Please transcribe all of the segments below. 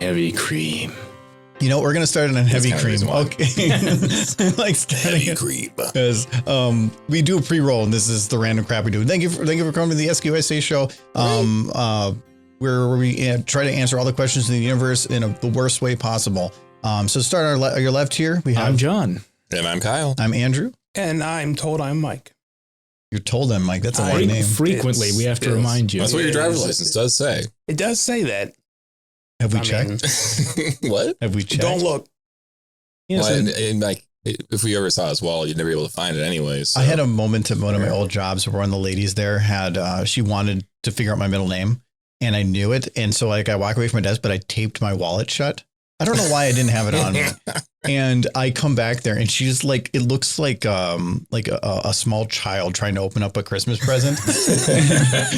Heavy cream. You know, we're going to start on heavy cream. Okay. Like heavy cream. Because we do a pre-roll, and this is the random crap we do. Thank you for coming to the SQSA show. Where we try to answer all the questions in the universe in the worst way possible. So to start on your left here, we have... I'm John. And I'm Kyle. I'm Andrew. And I'm told I'm Mike. You're told I'm Mike. That's a long name. Frequently, we have to remind you. That's what your driver's license does say. It does say that. Have we checked? What? Have we checked? Don't look. Yes, well, and like, if we ever saw his wall, you'd never be able to find it anyways. So. I had a moment at one of my old jobs where one of the ladies there had, she wanted to figure out my middle name, and I knew it. And so like I walk away from my desk, but I taped my wallet shut. I don't know why I didn't have it on me. And I come back there and she's like, it looks like a small child trying to open up a Christmas present.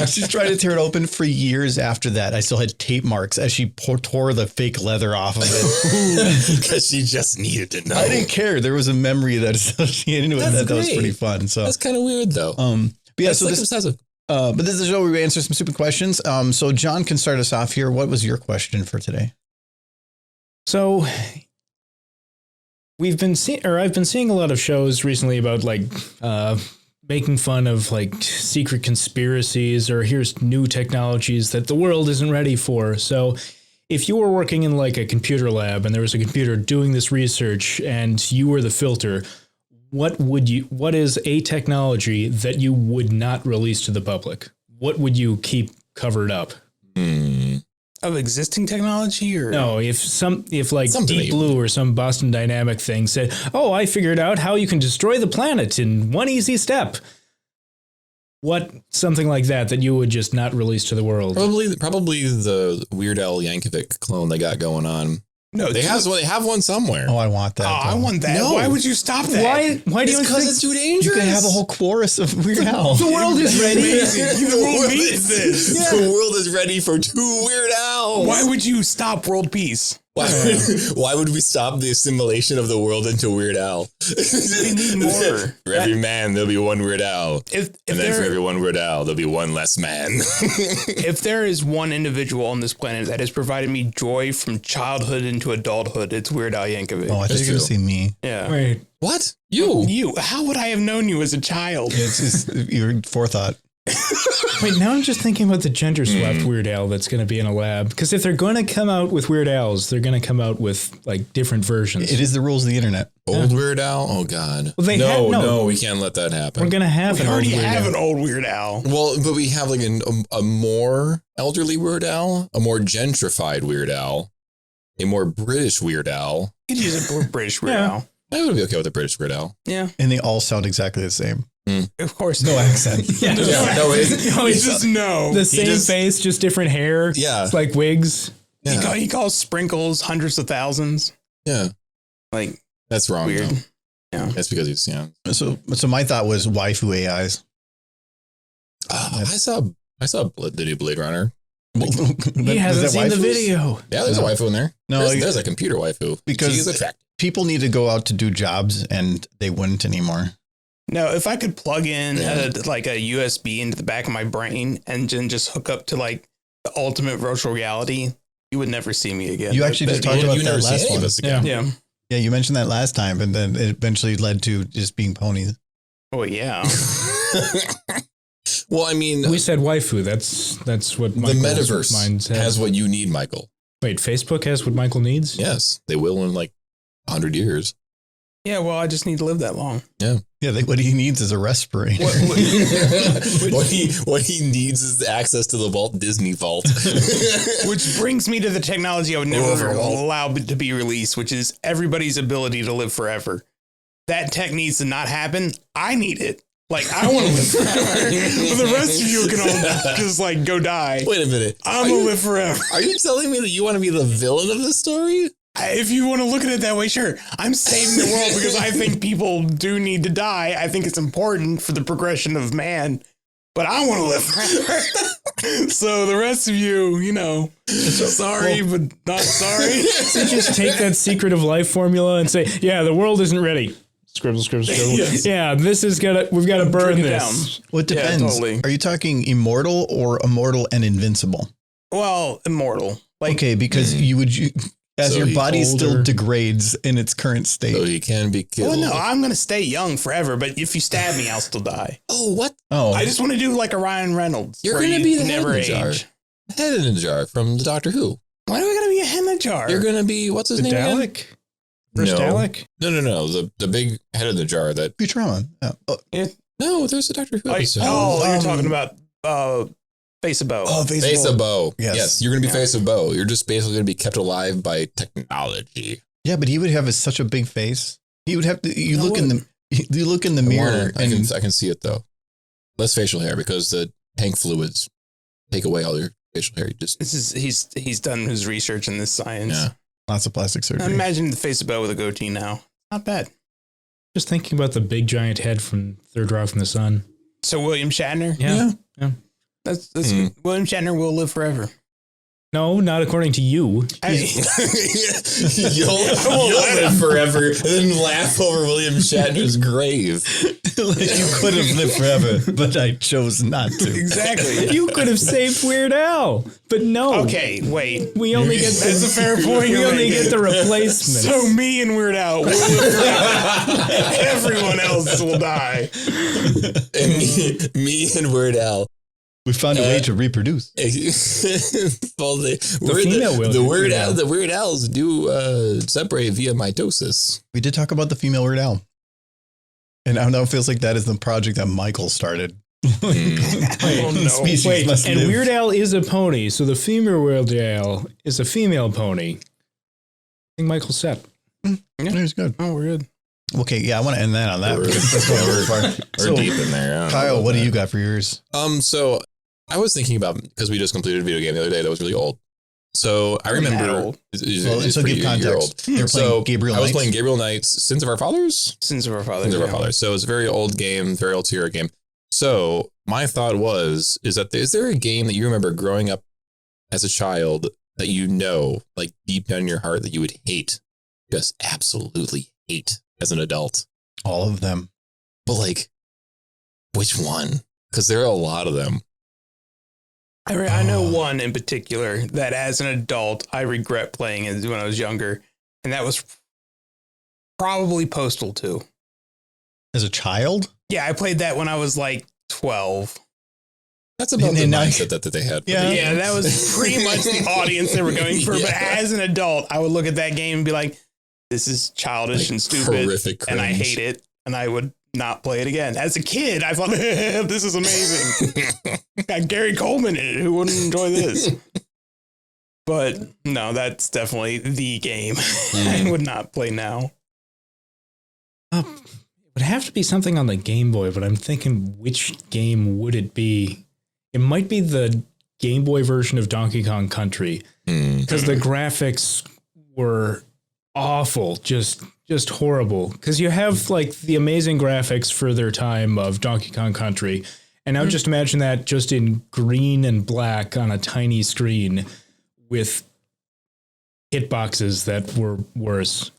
She's trying to tear it open for years after that. I still had tape marks as she tore the fake leather off of it. Because she just needed to know. I didn't care. There was a memory that associated with that. That was pretty fun. So that's kind of weird though. But yeah, that's so like this is a show where we answer some stupid questions. So John can start us off here. What was your question for today? So I've been seeing a lot of shows recently about like making fun of like secret conspiracies or here's new technologies that the world isn't ready for. So if you were working in like a computer lab and there was a computer doing this research and you were the filter, what is a technology that you would not release to the public? What would you keep covered up? Of existing technology, or no? If like Deep Blue or some Boston Dynamic thing said, "Oh, I figured out how you can destroy the planet in one easy step." Something like that you would just not release to the world? Probably the Weird Al Yankovic clone they got going on. No, they have one somewhere. Oh, I want that. I want that. No. Why would you stop that? Why do you think it's too dangerous? You can have a whole chorus of Weird Al. The world is ready. The world needs this. Yeah. The world is ready for 2 Weird Al. Why would you stop world peace? Why would we stop the assimilation of the world into Weird Al? We need more. For every man, there'll be one Weird Al. And then for every one Weird Al, there'll be one less man. If there is one individual on this planet that has provided me joy from childhood into adulthood, it's Weird Al Yankovic. Oh, I thought you were going to say me. Yeah. Wait. What? You? How would I have known you as a child? It's just your forethought. Wait, now I'm just thinking about the gender swapped Weird Al that's going to be in a lab. Because if they're going to come out with Weird Als, they're going to come out with like different versions. It is the rules of the internet. Old Weird Al? Oh, God. Well, no, we can't let that happen. We're going to have an old Weird Al. Well, but we have like a more elderly Weird Al, a more gentrified Weird Al, a more British Weird Al. You could use a British Weird Al. I would be okay with a British Weird Al. Yeah. And they all sound exactly the same. Of course. No accent. It's just no. The same face, just different hair. Yeah. It's like wigs. Yeah. He calls sprinkles hundreds of thousands. Yeah. Like, that's wrong. Weird. Though. Yeah. That's because he's, So my thought was waifu AIs. I saw the new Blade Runner. He hasn't seen the video. Yeah, there's a waifu in there. No, there's a computer waifu. Because she is attractive. People need to go out to do jobs and they wouldn't anymore. No, if I could plug in a USB into the back of my brain and then just hook up to like the ultimate virtual reality, you would never see me again. You actually just talked about that last one. Yeah, you mentioned that last time, and then it eventually led to just being ponies. Oh yeah. Well, I mean, we said waifu. That's what the metaverse has what you need, Michael. Wait, Facebook has what Michael needs? Yes, they will in like 100 years. Yeah, well, I just need to live that long. Yeah. Yeah, what he needs is a respirator. What he needs is access to the Walt Disney vault. Which brings me to the technology I would never allow to be released, which is everybody's ability to live forever. That tech needs to not happen. I need it. Like, I want to live forever. But the rest of you can all just like go die. Wait a minute. I'm going to live forever. Are you telling me that you want to be the villain of this story? If you want to look at it that way, sure. I'm saving the world because I think people do need to die. I think it's important for the progression of man, but I want to live forever. So the rest of you, sorry, but not sorry. So just take that secret of life formula and say, yeah, the world isn't ready. Scribble. Yes. Yeah, we've got to burn this. Down. Well, it depends. Yeah, totally. Are you talking immortal or immortal and invincible? Well, immortal. Like, okay, because as So your he's body still older. degrades in its current state. So he can be killed. well, no, I'm gonna stay young forever. But if you stab me, I'll still die. Oh, what? Oh, I just want to do like a Ryan Reynolds. You're where gonna you be the head never in the jar. age. Head in a jar from the Doctor Who. Why do I gotta be a hen in a jar? You're gonna be what's his The name again? Dalek? First No. Dalek? No. The big head in the jar that. Futurama. Yeah. Oh, No, there's a Doctor Who Like, episode. you're talking about Face of Bow. Face of Bow. Yes. Yes, you're gonna be Yeah. Face of Bow. You're just basically gonna be kept alive by technology. yeah, but he would have such a big face. He would have to. You look in the mirror, I and can see it though. Less facial hair because the tank fluids take away all your facial hair. You just He's done his research in this science. Yeah. lots of plastic surgery. Imagine the Face of Bow with a goatee now. Not bad. Just thinking about the big giant head from Third Rock from the Sun. So William Shatner. Yeah. That's Mm. William Shatner will live forever. No, not according to you. You'll live forever and then laugh over William Shatner's grave. Like you could have lived forever, but I chose not to. Exactly. You could have saved Weird Al, but no. Okay, wait. We only get That's a fair point. We you're only making. get the replacement. So me and Weird Al will live forever. Everyone else will die. And me and Weird Al. We found a way to reproduce. Well, female will. the Weird Owls do separate via mitosis. We did talk about the female Weird Al. And now it feels like that is the project that Michael started. Oh, no. Species Wait, must and live. Weird Al is a pony, so the female Weird Al is a female pony. I think Michael said. It's good. Oh, we're good. Okay, yeah, I want to end that on that. We're- because that's going very far. We're So, deep in there. I don't know Kyle, about what do that. you got for yours? So I was thinking about, because we just completed a video game the other day that was really old. So I Wasn't that remember. old. Well, so give context. They're playing So Gabriel I was Knights. playing Gabriel Knight's Sins of Our Fathers. Sins of Our Fathers. Sins of Our yeah. Fathers. So it's a very old game, very old Sierra game. So my thought is that is there a game that you remember growing up as a child that you know, like deep down in your heart, that you would hate, just absolutely hate as an adult? All of them. But like, which one? Because there are a lot of them. I know one in particular that as an adult, I regret playing it when I was younger. And that was probably Postal 2. As a child? Yeah, I played that when I was like 12. That's about the And I- mindset that they had. For Yeah. the Yeah, game. that was pretty much the audience they were going for. But Yeah. as an adult, I would look at that game and be like, this is childish Like, and stupid. horrific And I cringe. hate it. And I would not play it again. As a kid, I thought, this is amazing. Got Gary Coleman in it. Who wouldn't enjoy this? But no, that's definitely the game I would not play now. It would have to be something on the Game Boy, but I'm thinking which game would it be? It might be the Game Boy version of Donkey Kong Country because the graphics were awful, just horrible. Because you have like the amazing graphics for their time of Donkey Kong Country, and now just imagine that just in green and black on a tiny screen with hitboxes that were worse.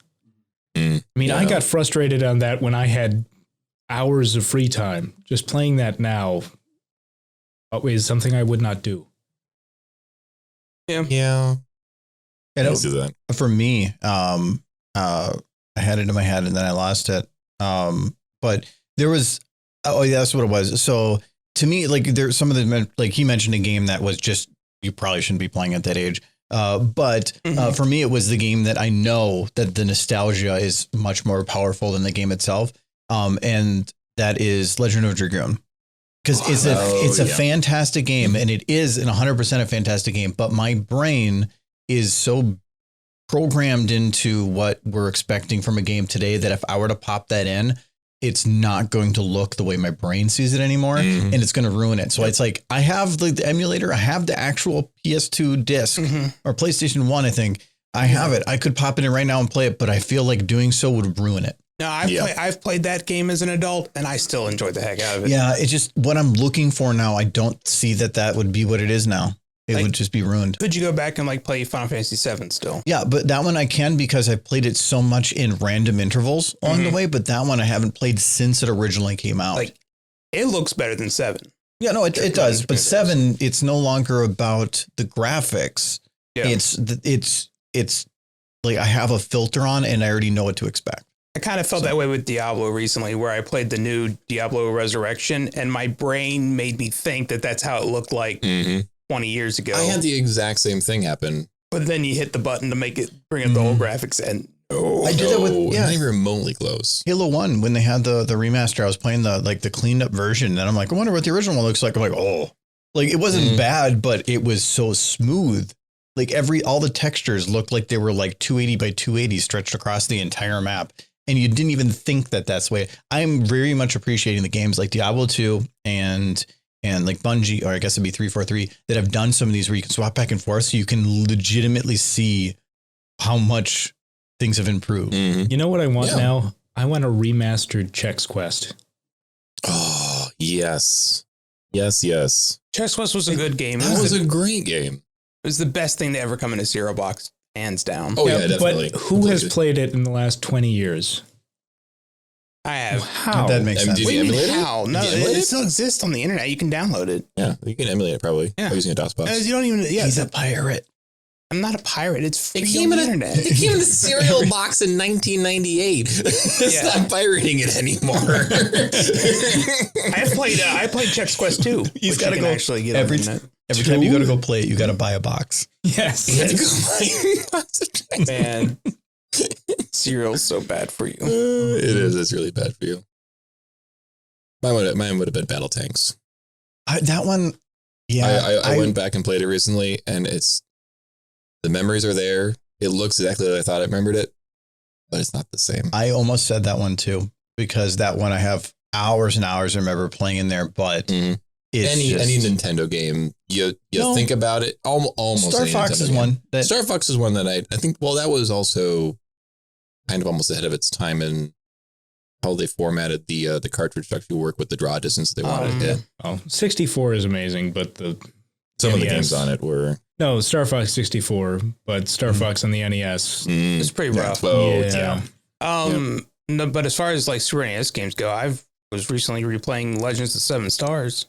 I mean, I got frustrated on that when I had hours of free time. Just playing that now is something I would not do. Yeah. And I'll do that. for me, I had it in my head and then I lost it. But there was, yeah, that's what it was. So to me, like there's some of the, like he mentioned a game that was just, you probably shouldn't be playing at that age. But for me, it was the game that I know that the nostalgia is much more powerful than the game itself. And that is Legend of Dragoon. Because it's a fantastic game, and it is 100% a fantastic game. But my brain is so programmed into what we're expecting from a game today that if I were to pop that in, it's not going to look the way my brain sees it anymore, and it's going to ruin it. So it's like I have the emulator, I have the actual PS2 disc or PlayStation 1. I think I have it. I could pop it in right now and play it, but I feel like doing so would ruin it. No, I've played that game as an adult, and I still enjoyed the heck out of it. Yeah, it's just what I'm looking for now. I don't see that would be what it is now. It Like- would just be ruined. Could you go back and like play Final Fantasy VII still? Yeah, but that one I can because I played it so much in random intervals along the way. But that one I haven't played since it originally came out. Like, it looks better than 7. Yeah, no, it does. But 7, it's no longer about the graphics. Yeah. It's like I have a filter on and I already know what to expect. I kind of felt that way with Diablo recently, where I played the new Diablo Resurrection, and my brain made me think that that's how it looked like 20 years ago. I had the exact same thing happen. But then you hit the button to bring up the old graphics, and I did that with not even remotely close. Halo 1 when they had the remaster. I was playing the cleaned up version, and I'm like, I wonder what the original one looks like. I'm like, oh, like it wasn't bad, but it was so smooth. Like all the textures looked like they were like 280 by 280 stretched across the entire map. And you didn't even think that that's the way. I'm very much appreciating the games like Diablo 2 and like Bungie, or I guess it'd be 343, that have done some of these where you can swap back and forth so you can legitimately see how much things have improved. You know what I want now? I want a remastered Chex Quest. Oh, yes. Yes, yes. Chex Quest was a good game. That was a great game. It was the best thing to ever come into Zero Box, hands down. Oh, yeah, definitely. But who has played it in the last 20 years? I have. How? That makes sense. Did you emulate it? How? No, it still exists on the internet. You can download it. Yeah, you can emulate it probably. Yeah. By using a DOS box. You don't even. Yeah, He's a pirate. I'm not a pirate. It's free on the internet. It came in a cereal box in 1998. It's not pirating it anymore. I played Chex Quest 2. He's got to go actually get every on the internet. every time you go to go play it, you got to buy a box. Yes. You have to go buy a box. Man, cereal's so bad for you. It is. It's really bad for you. Mine would have been Battle Tanks. That one, yeah. I went back and played it recently, and the memories are there. It looks exactly like I thought I remembered it, but it's not the same. I almost said that one too, because that one I have hours and hours. I remember playing in there, but it's any Nintendo game, you think about it. Almost Star Fox is one. Star Fox is one that I think. Well, that was also kind of almost ahead of its time in how they formatted the cartridge to actually work with the draw distance they wanted. Yeah. Oh, 64 is amazing, but Some of the NES. games on it were No, Star Fox 64, but Star Fox on the NES. It's pretty rough. Oh, Yeah. No, but as far as like Super NES games go, I was recently replaying Legends of Seven Stars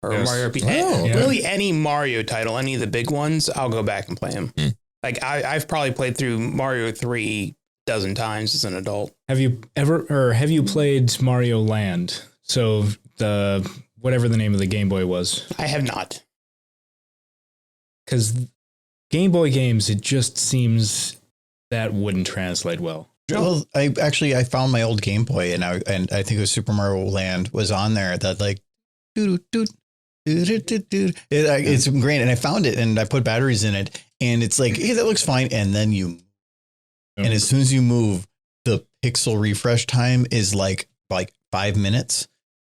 or Yes. Mario RPG. Oh, yeah. Really, any Mario title, any of the big ones, I'll go back and play them. Like I've probably played through Mario 3 a dozen times as an adult. Have you played Mario Land? So whatever the name of the Game Boy was. I have not. Because Game Boy games, it just seems that wouldn't translate well. Well, I found my old Game Boy, and I think it was Super Mario Land was on there. That like, it's great, and I found it, and I put batteries in it, and it's like, hey, that looks fine, and then and as soon as you move, the pixel refresh time is like 5 minutes.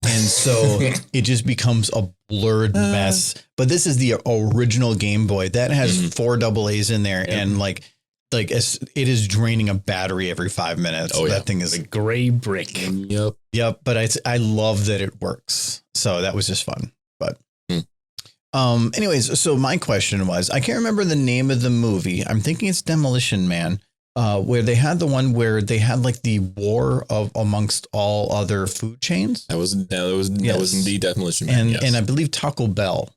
And so it just becomes a blurred mess. But this is the original Game Boy that has 4 AA's in there. And like it is draining a battery every 5 minutes. Oh, that thing is a gray brick. Yep. But I love that it works. So that was just fun. But anyways, so my question was, I can't remember the name of the movie. I'm thinking it's Demolition Man. Where they had the one where they had like the war of amongst all other food chains. That was indeed Demolition Man. And I believe Taco Bell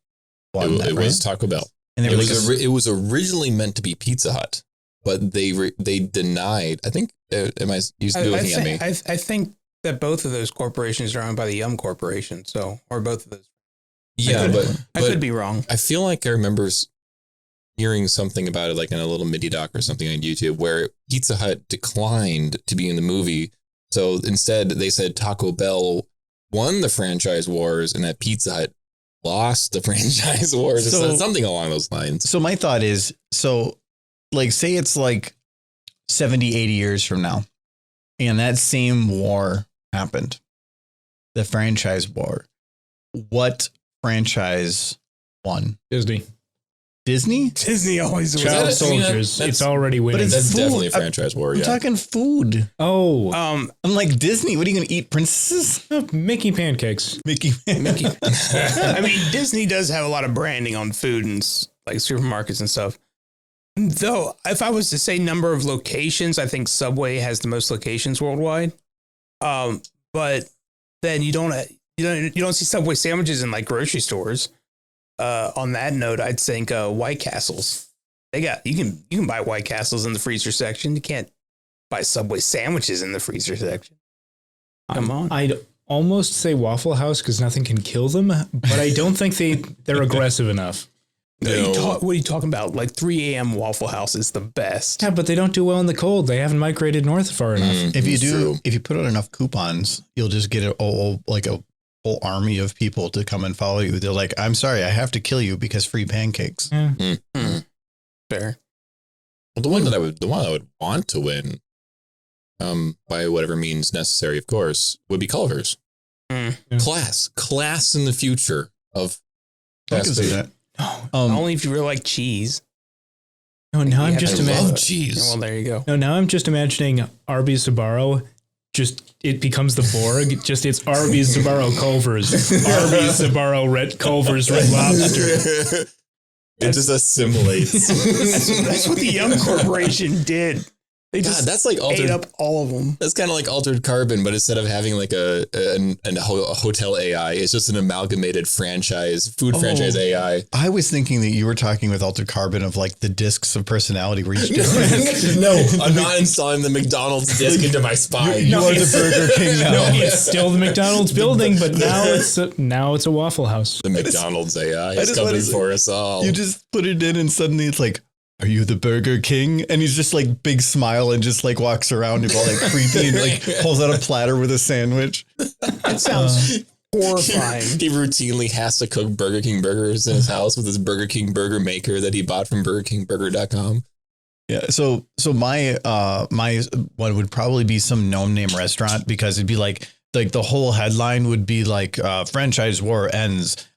won it was Taco Bell. And it was originally meant to be Pizza Hut, but they denied. I think. Am I? You looking at me? I think that both of those corporations are owned by the Yum Corporation. So, or both of those. Yeah, I could be wrong. I feel like I remember hearing something about it, like in a little MIDI doc or something on YouTube, where Pizza Hut declined to be in the movie. So instead, they said Taco Bell won the franchise wars, and that Pizza Hut lost the franchise wars, or something along those lines. So my thought is, like, say it's like 70, 80 years from now, and that same war happened, the franchise war. What franchise won? Disney? Disney always wins. Child Soldiers. It's already winning. But That's food. definitely a franchise war. I'm talking food. Oh, I'm like, Disney, what are you going to eat? Princesses? Mickey pancakes. Mickey. I mean, Disney does have a lot of branding on food and like supermarkets and stuff. Though, if I was to say number of locations, I think Subway has the most locations worldwide. But then you don't see Subway sandwiches in like grocery stores. On that note, I'd think White Castles. you can buy White Castles in the freezer section. You can't buy Subway sandwiches in the freezer section. Come on. I'd almost say Waffle House because nothing can kill them, but I don't think they're aggressive enough. No. What are you talking about? Like 3 a.m. Waffle House is the best. Yeah, but they don't do well in the cold. They haven't migrated north far enough. If you True. if you put out enough coupons, you'll just get a whole army of people to come and follow you. They're like, I'm sorry, I have to kill you because free pancakes. Yeah. Fair. Well, the one I would want to win, by whatever means necessary, of course, would be Culver's. Yeah. Class in the future of I can fast see food. that. Only if you really like cheese. No, now I'm Yeah, just I love imagining. cheese. Well, there you go. No, now I'm just imagining Arby's Sbarro. Just it becomes the Borg. Just it's Arby's Sbarro Culver's. Arby's Sbarro Red Culver's Red Lobster. It just assimilates. That's what the Yum Corporation did. They God, just that's like ate altered. up all of them. That's kind of like altered carbon, but instead of having like a hotel AI, it's just an amalgamated food franchise AI. I was thinking that you were talking with Altered Carbon of like the discs of personality where each different. No, I'm not installing the McDonald's disc into my spine. You are the Burger King now. No, it's still the McDonald's building, but now it's a Waffle House. The McDonald's AI I is just wanna coming say- for us all. You just put it in and suddenly it's like, are you the Burger King? And he's just like big smile and just like walks around and all like creepy and like pulls out a platter with a sandwich. It sounds horrifying. He routinely has to cook Burger King burgers in his house with his Burger King burger maker that he bought from BurgerKingBurger.com. Yeah. So my my one would probably be some known name restaurant because it'd be like the whole headline would be like franchise war ends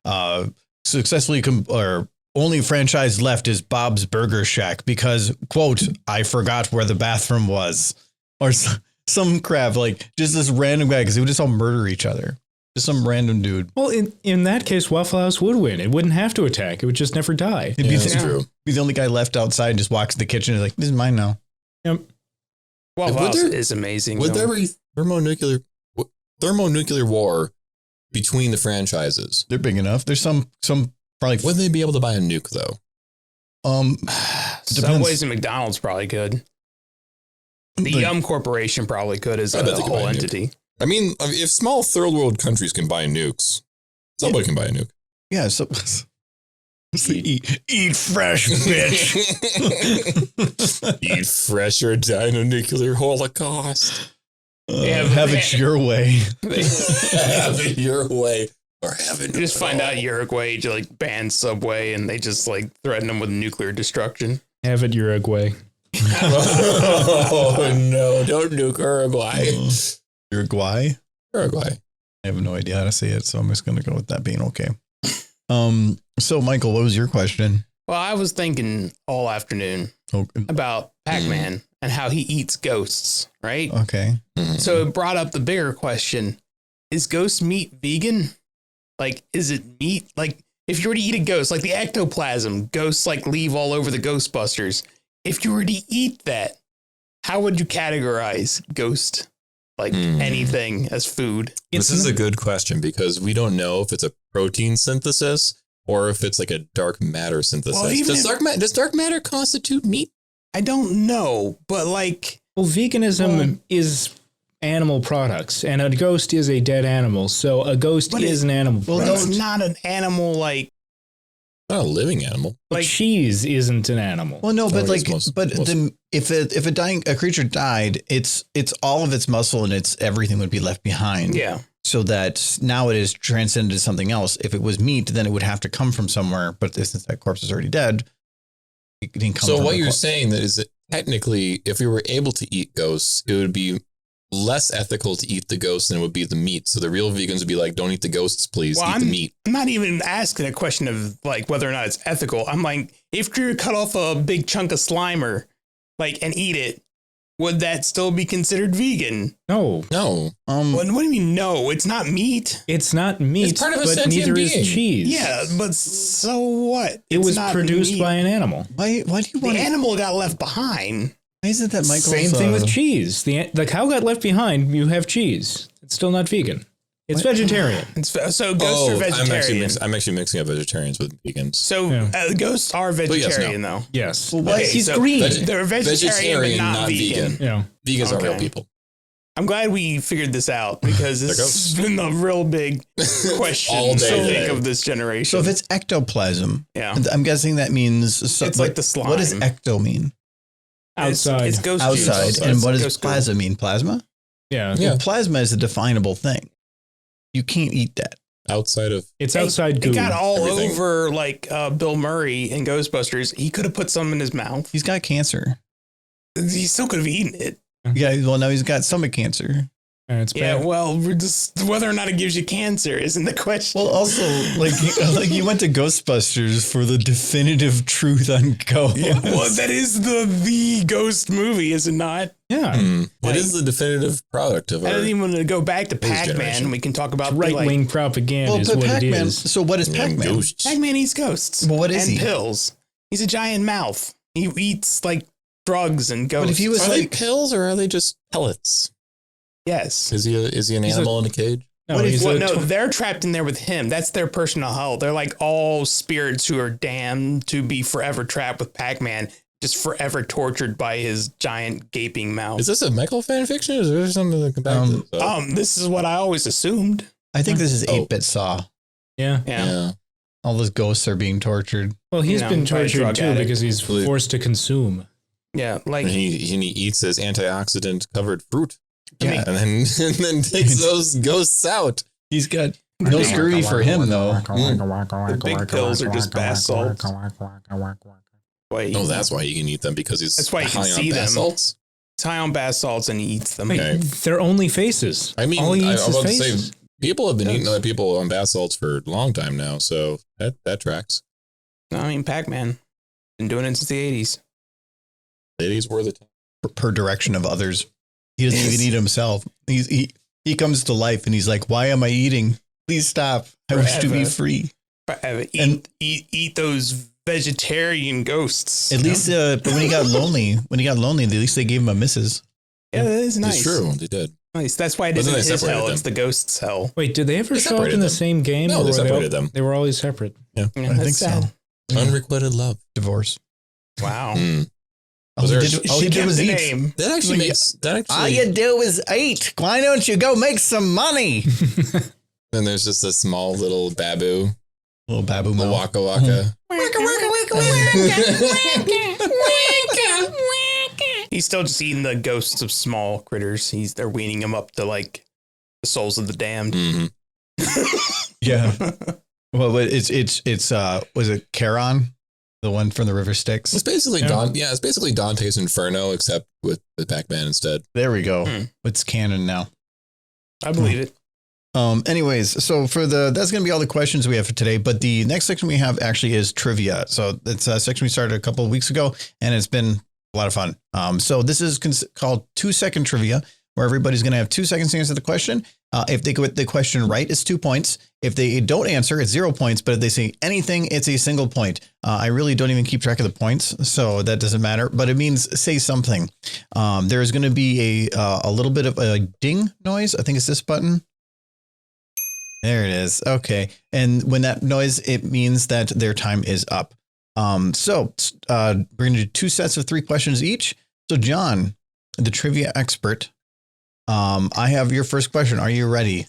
successfully or only franchise left is Bob's Burger Shack because, quote, I forgot where the bathroom was. Or some crap, like just this random guy, because they would just all murder each other. Just some random dude. Well, in that case, Waffle House would win. It wouldn't have to attack. It would just never die. He'd be, That's true. be the only guy left outside and just walks in the kitchen and is like, this is mine now. Yep. Waffle Would House there- is amazing. Would though. there be thermonuclear war between the franchises? They're big enough. There's some probably. Would they be able to buy a nuke though? Depends. Subways and McDonald's probably could. The Like- Yum Corporation probably could as I a bet they could whole buy a nuke. entity. I mean, if small third world countries can buy nukes, somebody can buy a nuke. Yeah. So eat fresh, bitch. Eat fresh or die in a nuclear holocaust. Have it your way. Have it your way or have it You just find out Uruguay to like ban Subway and they just like threaten them with nuclear destruction. Have it Uruguay. Oh no! Don't nuke Uruguay. Uruguay. Uruguay. I have no idea how to say it, so I'm just going to go with that being okay. So Michael, what was your question? Well, I was thinking all afternoon Oh, about Pac-Man and how he eats ghosts, right? okay. So it brought up the bigger question. Is ghost meat vegan? Like, is it meat? Like, if you were to eat a ghost, like the ectoplasm, ghosts like leave all over the Ghostbusters. If you were to eat that, how would you categorize ghost, like anything, as food? This is a good question because we don't know if it's a protein synthesis or if it's like a dark matter synthesis. Well, even Does dark matter constitute meat? I don't know, but like, Well, veganism is animal products, and a ghost is a dead animal. So a ghost But is an animal well, product. it's not an animal like Not a living animal. like Cheese isn't an animal. Well, no, but Or like, is most- if a creature died, it's all of its muscle and it's everything would be left behind. yeah. So that now it is transcended to something else. If it was meat, then it would have to come from somewhere. But since that corpse is already dead, it didn't come. So from what the you're corpse. saying that is that technically, if we were able to eat ghosts, it would be less ethical to eat the ghosts than it would be the meat. So the real vegans would be like, don't eat the ghosts, please. Well, eat the meat. I'm not even asking a question of like whether or not it's ethical. I'm like, if you cut off a big chunk of Slimer, like, and eat it, would that still be considered vegan? No, No. What do you mean? No, it's not meat. it's not meat, It's part of a but sentient neither being. is cheese. Yeah, but so what? It It's was not produced meat. by an animal. Why do you The want? animal got left behind. Why is it that Michael? Same thing with cheese. The cow got left behind. You have cheese. It's still not vegan. It's vegetarian. So ghosts are vegetarian. I'm actually mixing up vegetarians with vegans. So ghosts are vegetarian, though. Yes. Well, why? He's So green. They're vegetarian, but not vegan. Yeah. Vegans are Okay. real people. I'm glad we figured this out because this has been a real big question All day I think today. of this generation. So if it's ectoplasm, yeah, I'm guessing that means it's like the slime. What does ecto mean? Outside. It's ghost Outside. juice. And what does Ghost plasma mean? Plasma? yeah. Yeah. Well, plasma is a definable thing. You can't eat that. Outside of It's outside goo. It got all Everything. over like Bill Murray in Ghostbusters. He could have put some in his mouth. He's got cancer. He still could have eaten it. Yeah, well, now he's got stomach cancer. And it's Yeah, bad. well, we're just whether or not it gives you cancer isn't the question. Well, also, like you went to Ghostbusters for the definitive truth on ghosts. Yeah, well, that is the ghost movie, is it not? Yeah. what is the definitive product of I our don't even want to go back to This Pac-Man. generation. We can talk about Right wing propaganda Well, is but what it Pac-Man. is. So what is Pac-Man? ghosts? Pac-Man eats ghosts. Well, what is and he? pills. He's a giant mouth. He eats like drugs and ghosts. But if he was Are they like, pills or are they just pellets? yes. Is he an He's animal in a cage? No, what if- he's Well, a no, tw- they're trapped in there with him. That's their personal hell. They're like all spirits who are damned to be forever trapped with Pac-Man, just forever tortured by his giant gaping mouth. Is this a Michael fan fiction? Or is there something to come back to? So, This is what I always assumed. I think this is Oh. 8-bit Saw. yeah. Yeah. yeah. All those ghosts are being tortured. Well, he's You know, been by a tortured drug too addict. because he's forced to consume. Yeah. Like, And he eats his antioxidant covered fruit. Yeah. And then takes those ghosts out. He's got no scurvy for him, though. the big pills are just bath salts. Wait, Oh, that's why you can eat them, because he's That's why you can high on see bath them. salts. He's high on bath salts and he eats them. Wait, Okay. they're only faces. I mean, all he I eats was is about to faces. say, people have been eating other people on bath salts for a long time now, so that tracks. I mean, Pac-Man. Been doing it since the 80s. Ladies were the time. Per direction of others. He doesn't Yes. even eat himself. He comes to life and he's like, "Why am I eating? Please stop. I wish to be Forever. free." Eat, eat those vegetarian ghosts. At least, but when he got lonely, at least they gave him a missus. Yeah, that is nice. It's true. They did. Nice. That's why it But then isn't they his separated hell. them. It's the ghost's hell. Wait, did they ever They show up separated in the them. same game? No, or they were separated them. They were always separate. Yeah, I that's think sad. so. Unrequited love. Divorce. Wow. All Was he there- did, all he She did kept was the eat. name. That actually Like, makes that All actually. you do is eat. Why don't you go make some money? Then there's just a small little babu, Little babu the mouth. waka waka. He's still just eating the ghosts of small critters. They're weaning him up to like the souls of the damned. Mhm. Yeah. Well, but it's was it Charon, the one from the River Styx? It's basically Yeah. it's basically Dante's Inferno, except with Pac-Man instead. There we go. Hmm. It's canon now. I believe it. Anyways, so that's going to be all the questions we have for today. But the next section we have actually is trivia. So it's a section we started a couple of weeks ago, and it's been a lot of fun. So this is called 2-second trivia, where everybody's going to have 2 seconds to answer the question. If they get the question right, it's 2 points. If they don't answer, it's 0 points. But if they say anything, it's a single point. I really don't even keep track of the points, so that doesn't matter. But it means say something. There's going to be a little bit of a ding noise. I think it's this button. There it is. Okay. And when that noise, it means that their time is up. So we're going to do 2 sets of 3 questions each. So John, the trivia expert, I have your first question. Are you ready?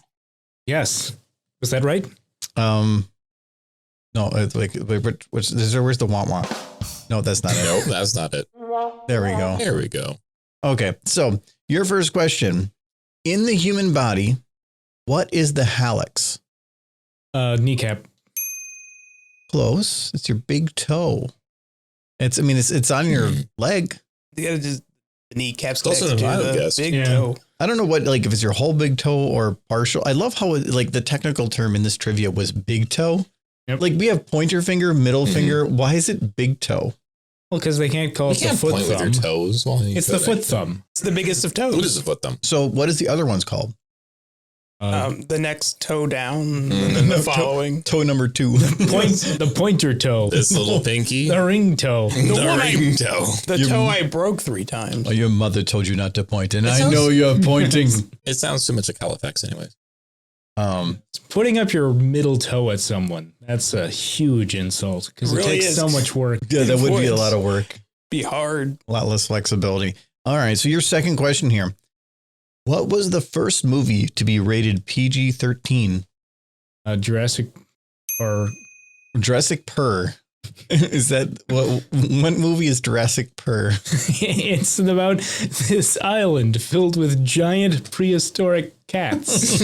Yes. Was that right? No, where's the want want? No, that's not it. Nope, that's not it. There we go. There we go. Okay. So your first question: in the human body, what is the hallux? Kneecap. Close. It's your big toe. It's on your leg. You gotta just the kneecaps Closer connected than I to would the guess. big Yeah. toe. I don't know what, like, if it's your whole big toe or partial. I love how the technical term in this trivia was big toe. Yep. Like we have pointer finger, middle Mhm. finger. Why is it big toe? Well, because they can't call You it the can't foot point with your thumb. toes. While you It's the foot thumb. It's the biggest of toes. What is the foot thumb? So what is the other one's called? The next toe down, Mm. and then No, the following. Toe number 2. the pointer toe. This little pinky. The ring toe. The one I- ring toe. The Your- toe I broke 3 times. Oh, your mother told you not to point, and It I sounds- know you're pointing. It sounds too much like Halifax, anyways. Putting up your middle toe at someone, that's a huge insult because it Really takes is. so much work. Yeah, that would be a Would. lot of work. Be hard. A lot less flexibility. All right. So your second question here. What was the first movie to be rated PG-13? Jurassic or Jurassic Purr. Is that what movie is Jurassic Purr? it's about this island filled with giant prehistoric cats.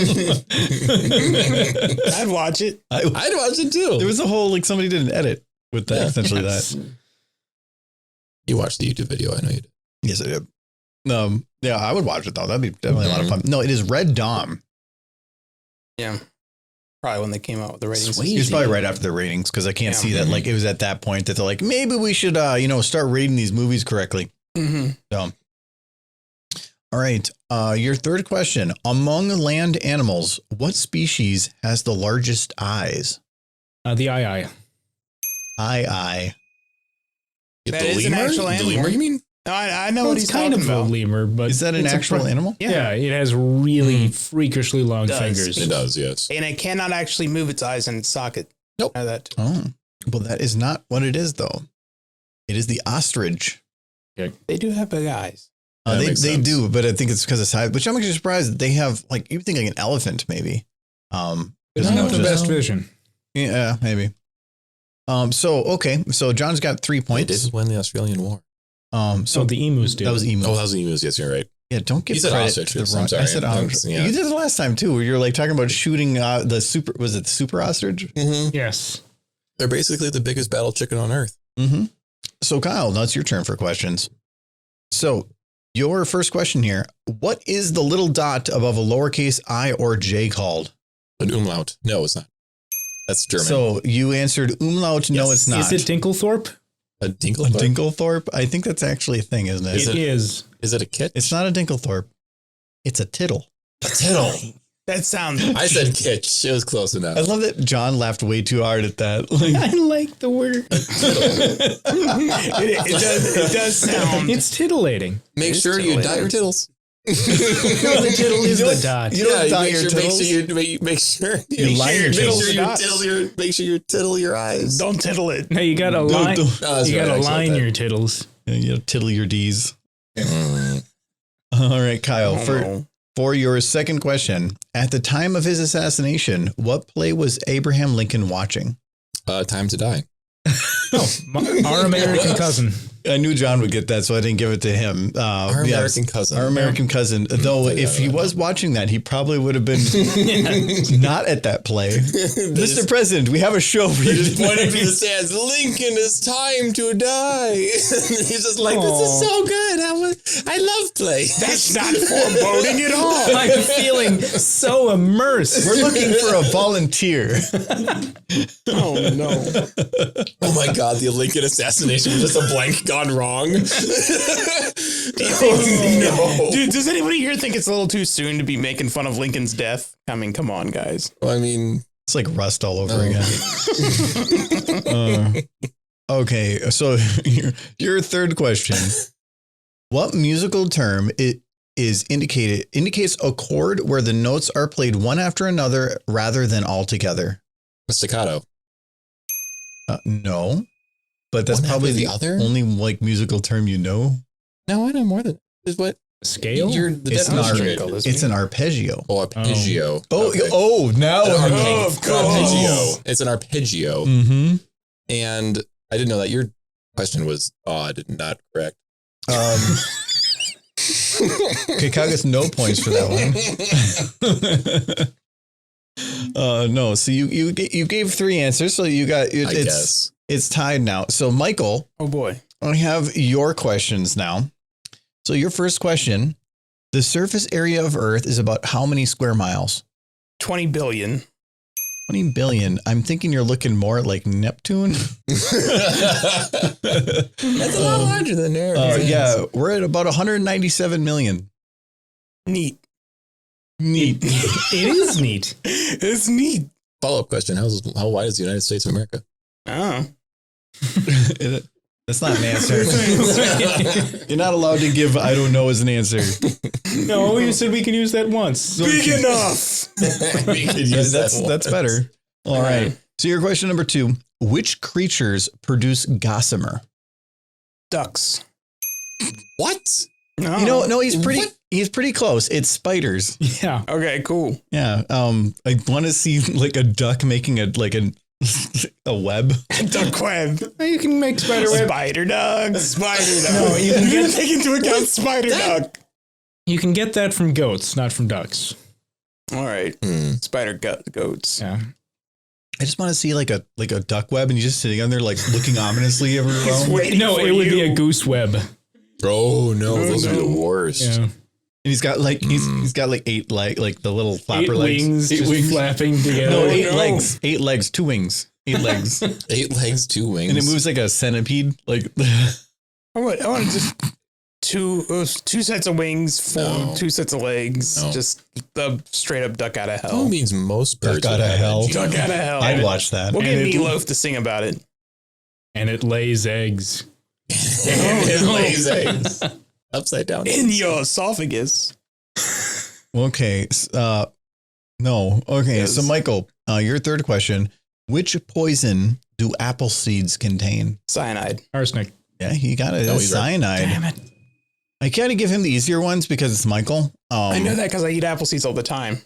I'd watch it. I'd watch it too. There was a whole, like, somebody did an edit with that, essentially Yes. that. You watched the YouTube video. I know you did. Yes, I did. Yeah, I would watch it though. That'd be definitely a lot of fun. No, it is Red Dawn. Yeah. Probably when they came out with the ratings. Sweet. It's probably right after the ratings because I can't Yeah. see that. Like, it was at that point that they're like, maybe we should, start rating these movies correctly. Mm-hmm. So, all right. Your third question: among land animals, what species has the largest eyes? The eye. Eye. That is an actual The animal. lemur, you mean? I know Well, what it's he's kind talking of a about. lemur, but Is that an it's a actual animal? Yeah, it has really Mm. freakishly long Does. fingers. It does, yes. And it cannot actually move its eyes in its socket. Nope. I know that. Oh, well, that is not what it is, though. It is the ostrich. They do have big eyes. That They makes sense. do, but I think it's because of size. Which I'm actually surprised that they have, like, you think like an elephant, maybe. It's you know, not the just- best vision. Yeah, maybe. So John's got 3 points. This is when the Australian War. So the emus do. that was emu. Oh, that was the emus. Yes, you're right. Yeah, don't give You said credit ostrich. to the I'm wrong. sorry. I said I'm- ostrich. yeah. You did it last time too, where you're like talking about shooting the super. Was it super ostrich? Mm-hmm. Yes. They're basically the biggest battle chicken on earth. Mm-hmm. So Kyle, now it's your turn for questions. So your first question here: what is the little dot above a lowercase I or J called? An umlaut. No, it's not. That's German. So you answered umlaut. No, Yes. it's not. Is it Dinklethorpe? a a Dinklethorpe? Dinklethorpe? I think that's actually a thing, isn't it? Is It it- is. Is it a kit? It's not a Dinklethorpe. It's a tittle. a tittle. That sounds. I said kitsch. It was close enough. I love that John laughed way too hard at that. Like, I like the word. It does sound. It's tittillating. Make It's sure you totally dot your tittles. No, the tittle is the dot. You don't dot make your sure, make tittles. sure you make sure You line your make tittles. sure you Dots. tittle your make sure you tittle your eyes. Don't tittle it. No, you gotta line. don't. No, that's You right, gotta I said line that. your tittles. You know, tittle your D's. Mm. All right, Kyle. Oh, no. For your second question, at the time of his assassination, what play was Abraham Lincoln watching? Time to die. Our American cousin. I knew John would get that, so I didn't give it to him. Our yes, American cousin. Our American cousin. Though, Yeah, if he right. was watching that, he probably would have been not at that play. Mr. President, we have a show for They you. just pointed to tonight. the stands. Lincoln, it's time to die. He's just like, this is so good. I love play. That's not foreboding at all. I'm feeling so immersed. We're looking for a volunteer. Oh no. Oh my God, the Lincoln assassination was just a blank gone wrong. Oh no. Dude, does anybody here think it's a little too soon to be making fun of Lincoln's death? I mean, come on, guys. Well, I mean, It's like Rust all over Oh. again. Okay, so your third question. What musical term indicates a chord where the notes are played one after another rather than all together? staccato. No, but that's One probably after the the other? only like musical term you know. No, I know more than is what Scale? you're the It's not. definition. It's an arpeggio. Oh, arpeggio. Oh, Okay. now An I'm- of course. arpeggio. It's an arpeggio. Mm-hmm. And I didn't know that your question was odd, not correct. Okay, Kyle gets no points for that one. No, so you gave three answers, so you got I guess. it's tied now. So Michael, Oh boy. I have your questions now. So your first question: the surface area of Earth is about how many square miles? 20 billion. 20 billion. I'm thinking you're looking more at like Neptune. That's a lot larger than there. Yeah, we're at about 197 million. Neat. Neat. It is neat. It's neat. Follow-up question. How wide is the United States of America? Oh. That's not an answer. You're not allowed to give I don't know as an answer. No, you said we can use that once. Big enough. We could use That's better. All right. So your question number 2, which creatures produce gossamer? Ducks. What? No. No, he's pretty close. It's spiders. Yeah. Okay, cool. Yeah. I want to see like a duck making a web. Duck web. You can make spider web. Spider duck. Spider duck. No, you can get take into account spider duck. You can get that from goats, not from ducks. All right. Spider goats. Yeah. I just want to see like a duck web, and he's just sitting on there like looking ominously every round. waiting No, for it would be you. a goose web. Oh no, those are the worst. Yeah. And he's got like he's got like 8 like the little flapper 8 legs. wings 8 just wings. flapping together. No, Oh, 8 no. legs. 8 legs, 2 wings. 8 legs. 8 legs, 2 wings. And it moves like a centipede. Like I want just two sets of wings, No. 2 sets of legs. No. Just the straight up duck out of That hell. means most birds Duck would outta have hell. that gene. Duck out of hell. I'd watch that. We'll get And it- Meatloaf to sing about it. And it lays eggs. It lays eggs upside down. In your esophagus. Okay. No. Okay. Yes. So Michael, your third question, which poison do apple seeds contain? Cyanide. Arsenic. Yeah, he got it. No, It's he's right. cyanide. Damn it. I gotta give him the easier ones because it's Michael. I know that because I eat apple seeds all the time.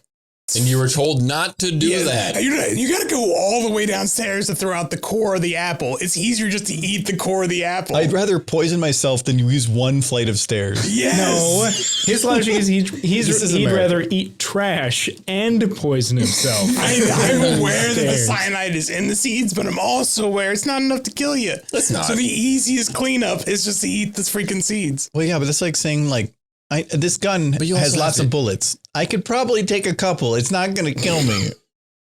And you were told not to do that. You got to go all the way downstairs to throw out the core of the apple. It's easier just to eat the core of the apple. I'd rather poison myself than use one flight of stairs. yes. No, his logic is This is he'd America. rather eat trash and poison himself. I'm aware that the Stairs. cyanide is in the seeds, but I'm also aware it's not enough to kill you. It's not. So the easiest cleanup is just to eat the freaking seeds. Well, yeah, but it's like saying like, this gun But you has also lots have of to- bullets. I could probably take a couple. It's not going to kill me.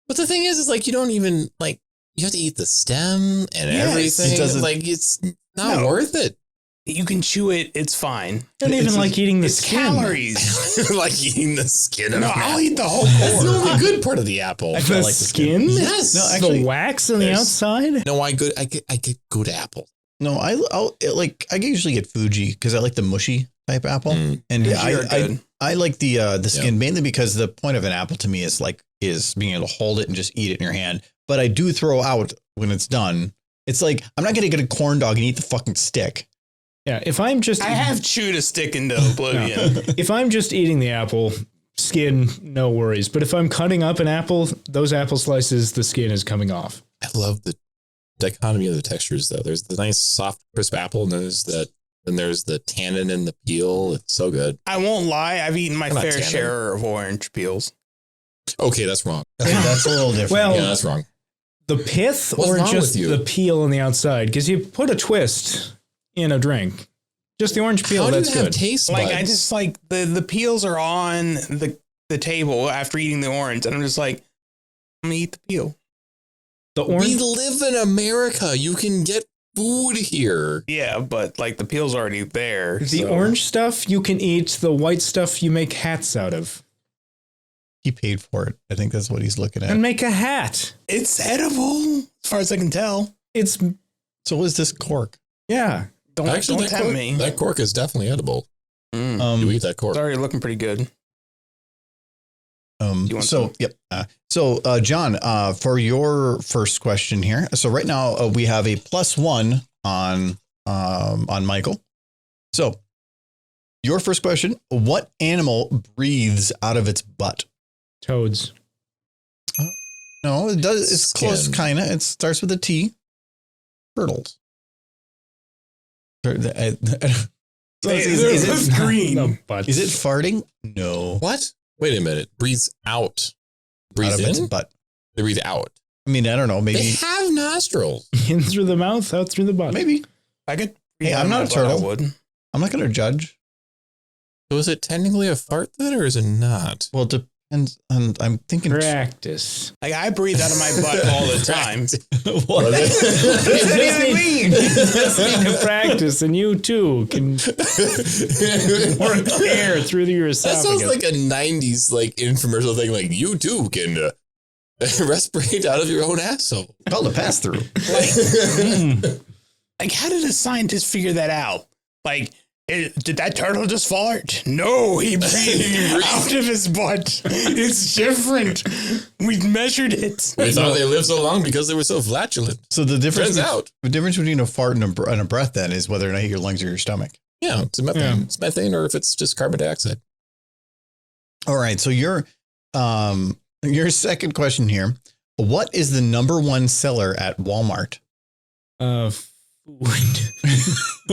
But the thing is like you don't even like you have to eat the stem and Yes. everything. It doesn't- like it's not No. worth it. You can chew it. It's fine. I don't even It's- like eating the It's skin. calories. Like eating the skin of No, an I'll apple. eat the whole That's the core. only good part of the apple. The like the skin. skin? Yes. No, actually, the wax on the there's- outside? No, I get good apple. No, I usually get Fuji because I like the mushy type apple. Mm. And yeah, Fuji are good. I like the skin mainly because the point of an apple to me is being able to hold it and just eat it in your hand. But I do throw out when it's done. It's like, I'm not going to get a corn dog and eat the fucking stick. Yeah, if I'm just I have chewed a stick into oblivion. if I'm just eating the apple skin, no worries. But if I'm cutting up an apple, those apple slices, the skin is coming off. I love the dichotomy of the textures though. There's the nice soft crisp apple and there's the tannin in the peel. It's so good. I won't lie. I've eaten my Come on, fair Tanner. share of orange peels. Okay, that's wrong. That's a little different. Well, Yeah, that's wrong. the pith What's or wrong just with you? the peel on the outside? Because you put a twist in a drink. Just the orange peel, How do that's you have good. taste Like buds? I just like the peels are on the table after eating the orange, and I'm just like, I'm gonna eat the peel. The We orange. live in America. You can get food here. Yeah, but like the peel's already there. The so- orange stuff you can eat. The white stuff you make hats out of. he paid for it. I think that's what he's looking And at. make a hat. It's edible, as far as I can tell. It's So is this cork? yeah. Don't Actually, tempt me. that cork is definitely edible. Mm. You eat that cork. It's already looking pretty good. You want So, some? yep. John, for your first question here. So right now we have a +1 on Michael. So your first question, what animal breathes out of its butt? Toads. No, it does. It's close, Skin. kind of. It starts with a T. Turtles. Is it green. No, but is it farting? No. What? Wait a minute. Breathes out. Breathe Out of its in? butt. They breathe out. I mean, I don't know. They Maybe. have nostrils. in through the mouth, out through the butt. Maybe. I could. Hey, I'm not a I turtle. would. I'm not going to judge. So is it technically a fart then, or is it not? Well, it depends. On, I'm thinking. Practice. Like I breathe out of my butt all the time. What? You just need- you just need to practice, and you too can work air through your That esophagus. sounds like a 90s like infomercial thing. Like you too can respirate out of your own asshole. Called a pass through. Mm. Like, how did a scientist figure that out? Like, did that turtle just fart? No, he breathed out of his butt. It's different. We measured it. We thought they lived so long because they were so flatulent. So the difference Turns out. the difference between a fart and a breath then is whether or not your lungs or your stomach. Yeah, it's methane. Yeah. It's methane, or if it's just carbon dioxide. All right. So your second question here. What is the number one seller at Walmart? Food.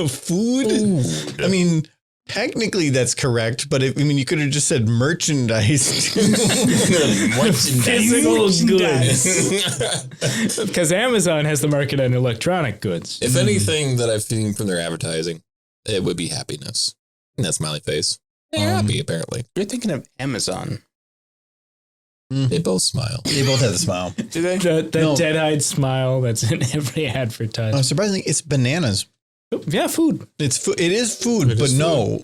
Food? I mean, technically that's correct, but you could have just said merchandise. Physical goods. Because Amazon has the market on electronic goods. If anything that I've seen from their advertising, it would be happiness. And that's smiley face. They're happy, apparently. You're thinking of Amazon. They both smile. They both have a smile. Do they? That No. dead-eyed smile that's in every advertisement. Surprisingly, it's bananas. Yeah, food. It is food, It but is no.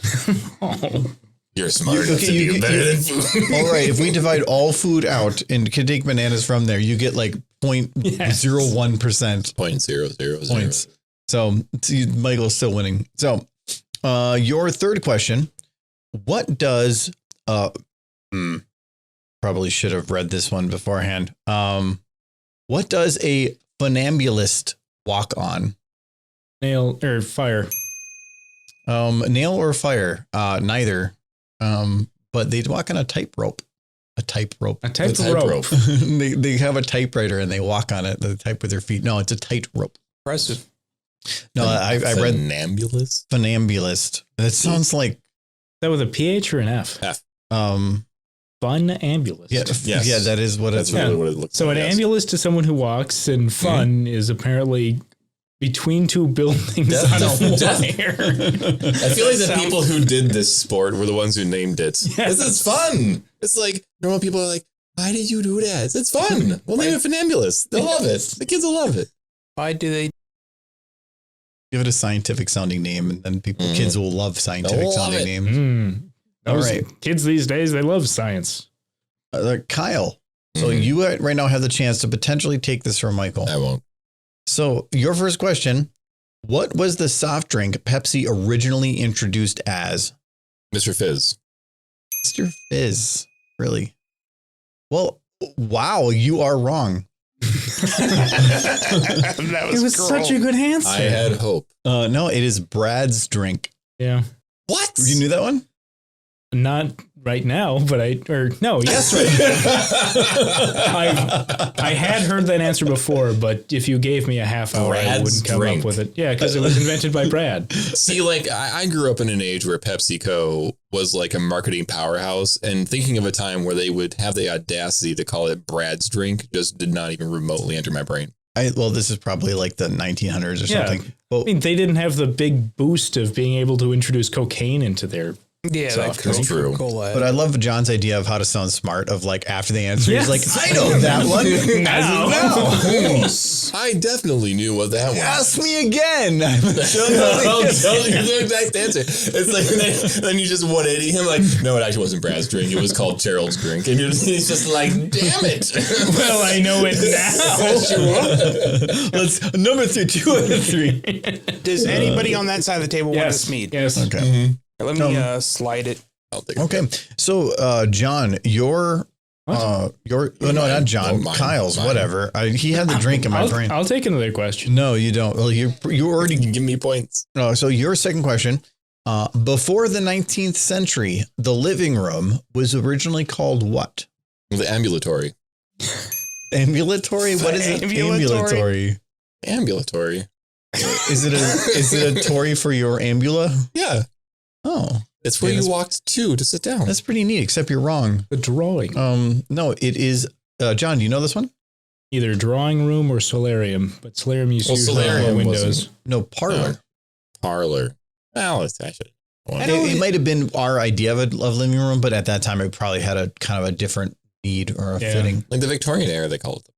Oh. You're smart You- enough okay, to you- do better than food. All right, if we divide all food out and can take bananas from there, you get like 0.01% 0.000. points. So Michael's still winning. So your third question, what does probably should have read this one beforehand. What does a funambulist walk on? Nail or fire. Nail or fire? Neither. But they walk on a tightrope. A tightrope. A type A of tightrope. rope. they have a typewriter and they walk on it. They type with their feet. No, it's a tightrope. Impressive. No, I read Funambulist. funambulist. That sounds like Is that with a PH or an F? F. Fun ambulance. Yeah, Yes. yeah, that is what That's it's. Yeah. really what it looks So like. an yes. ambulance to someone who walks, and fun is apparently between two buildings Death- on a death- wire. I feel like the Sounds- people who did this sport were the ones who named it. Yes. This is fun. It's like normal people are like, why did you do that? It's fun. We'll name it Funambulist. They'll love it. The kids will love it. Why do they? Give it a scientific sounding name, and then Mhm. kids will love scientific They'll love sounding it. names. All Those right. kids these days, they love science. Kyle. So Mhm. you right now have the chance to potentially take this from Michael. I won't. So your first question: what was the soft drink Pepsi originally introduced as? Mr. Fizz. Mr. Fizz. Really? Well, wow, you are wrong. That It was such a good answer. I had hope. No, it is Brad's drink. Yeah. What? You knew that one? Not right now, but yes, right. I had heard that answer before, but if you gave me a half hour, I Brad's wouldn't come drink. up with it. Yeah, because it was invented by Brad. See, like I grew up in an age where PepsiCo was like a marketing powerhouse, and thinking of a time where they would have the audacity to call it Brad's drink just did not even remotely enter my brain. Well, this is probably like the 1900s or Yeah. something. Well, I mean, they didn't have the big boost of being able to introduce cocaine into their. Yeah, Soft that drink. True. Coca-Cola. but I love John's idea of how to sound smart. Of like after the answer, Yes. he's like, I know that one. Now. I definitely knew what that was. Ask me again. I'm I'll tell you the exact answer. It's like then you just 180 him like, no, it actually wasn't Brad's drink. It was called Gerald's drink, and he's just like, damn it. Well, I know it now. Let's number 3, 2 out of 3. Does anybody on that side of the table want Yes. this mead? Yes. Okay. Let me slide it. I'll take it. Okay. So, John, your no, not John, Oh, mine. Kyle's, Mine. whatever. He had the drink in my brain. I'll take another question. No, you don't. Well, you already. Give me points. So your second question. Before the 19th century, the living room was originally called what? The ambulatory. Ambulatory? What is it? Ambulatory? Ambulatory. Is it a Tory for your ambula? Yeah. Oh, It's where Yeah, you that's- walked to sit down. that's pretty neat, except you're wrong. The drawing. No, it is, John, do you know this one? Either drawing room or solarium, but solarium you Well, use solarium on windows. wasn't- No, parlor. Parlor. Well, it's actually. It might have been our idea of a living room, but at that time it probably had a kind of a different need or a Yeah. fitting. Like the Victorian era, they called it.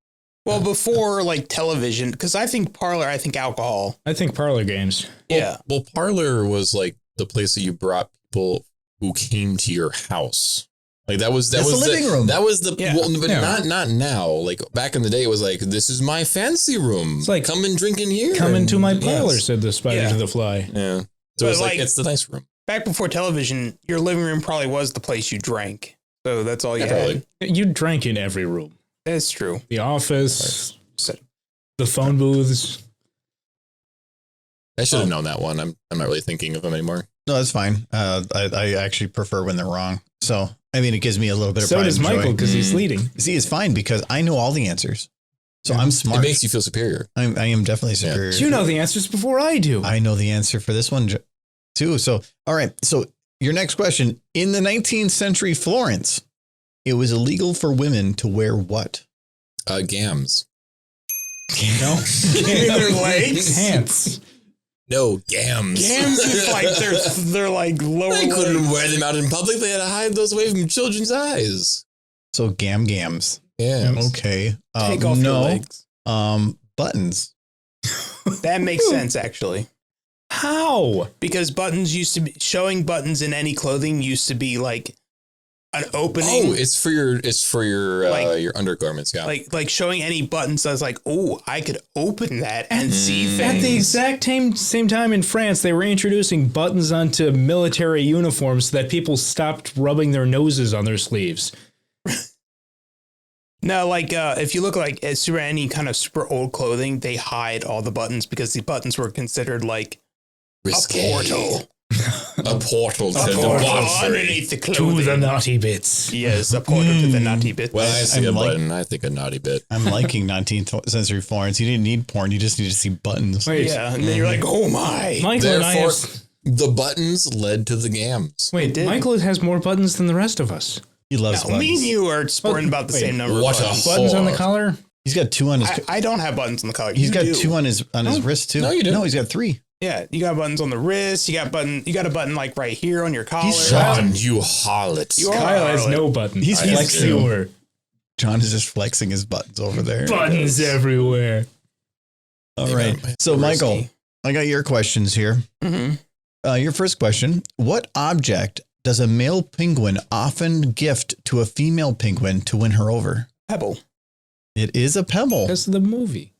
Well, before like television, because I think parlor, I think alcohol. I think parlor games. Yeah. Well, parlor was like the place that you brought people who came to your house. Like that was the living room. That was the but Yeah. not now. Like back in the day, it was like, this is my fancy room. It's like, come and drink in here. Come into my parlor, Yes. said the spider to the fly. Yeah. But So it's like, like- it's the nice room. Back before television, your living room probably was the place you drank. So that's all you had. Probably. You drank in every room. That's true. The office, So- the phone booths. I should have known that one. I'm not really thinking of them anymore. No, that's fine. I actually prefer when they're wrong. So, I mean, it gives me a little bit of So pride does and joy. Michael because he's leading. See, it's fine because I know all the answers. So I'm It smart. makes you feel superior. I am definitely superior. You know the answers before I do. I know the answer for this one too. So, all right. So your next question, in the 19th century Florence, it was illegal for women to wear what? Gams. No. Their legs. Pants. No, gams. Gams is like they're like lower They couldn't legs. wear them out in public. They had to hide those away from children's eyes. So gams. Yeah. Okay. Take off your legs. Buttons. That makes sense actually. How? Because buttons used to be showing buttons in any clothing used to be like an opening. Oh, it's for your Like- your undergarments. Yeah. like showing any buttons. I was like, oh, I could open that and see things. At the exact same time in France, they were introducing buttons onto military uniforms so that people stopped rubbing their noses on their sleeves. No, like if you look like at super any kind of super old clothing, they hide all the buttons because the buttons were considered like Risque. a portal. A portal to A portal debauchery. underneath the clothing. To the naughty bits. Yes, a portal to the naughty bit. When I see I'm a like- button, I think a naughty bit. I'm liking 19th century Florence. You didn't need porn. You just need to see buttons. Wait, Yeah, and then you're like, oh my. Michael and I Therefore, have, the buttons led to the gams. wait, did. Michael has more buttons than the rest of us. He loves No, buttons. me and you are sporting about the Wait, same number what of a buttons. Buttons on the Whore. collar? He's got two on his. I don't have buttons on the collar. He's You got do. two on his wrist too. No, you do. No, he's got three. Yeah, you got buttons on the wrist. You got a button like right here on your collar. John, you harlot. You are- Kyle has Harlot. no buttons. He's flexing. pure. John is just flexing his buttons over there. Buttons everywhere. All They right. got So, risky. Michael, I got your questions here. Mm-hmm. Your first question: what object does a male penguin often gift to a female penguin to win her over? Pebble. It is a pebble. That's the movie.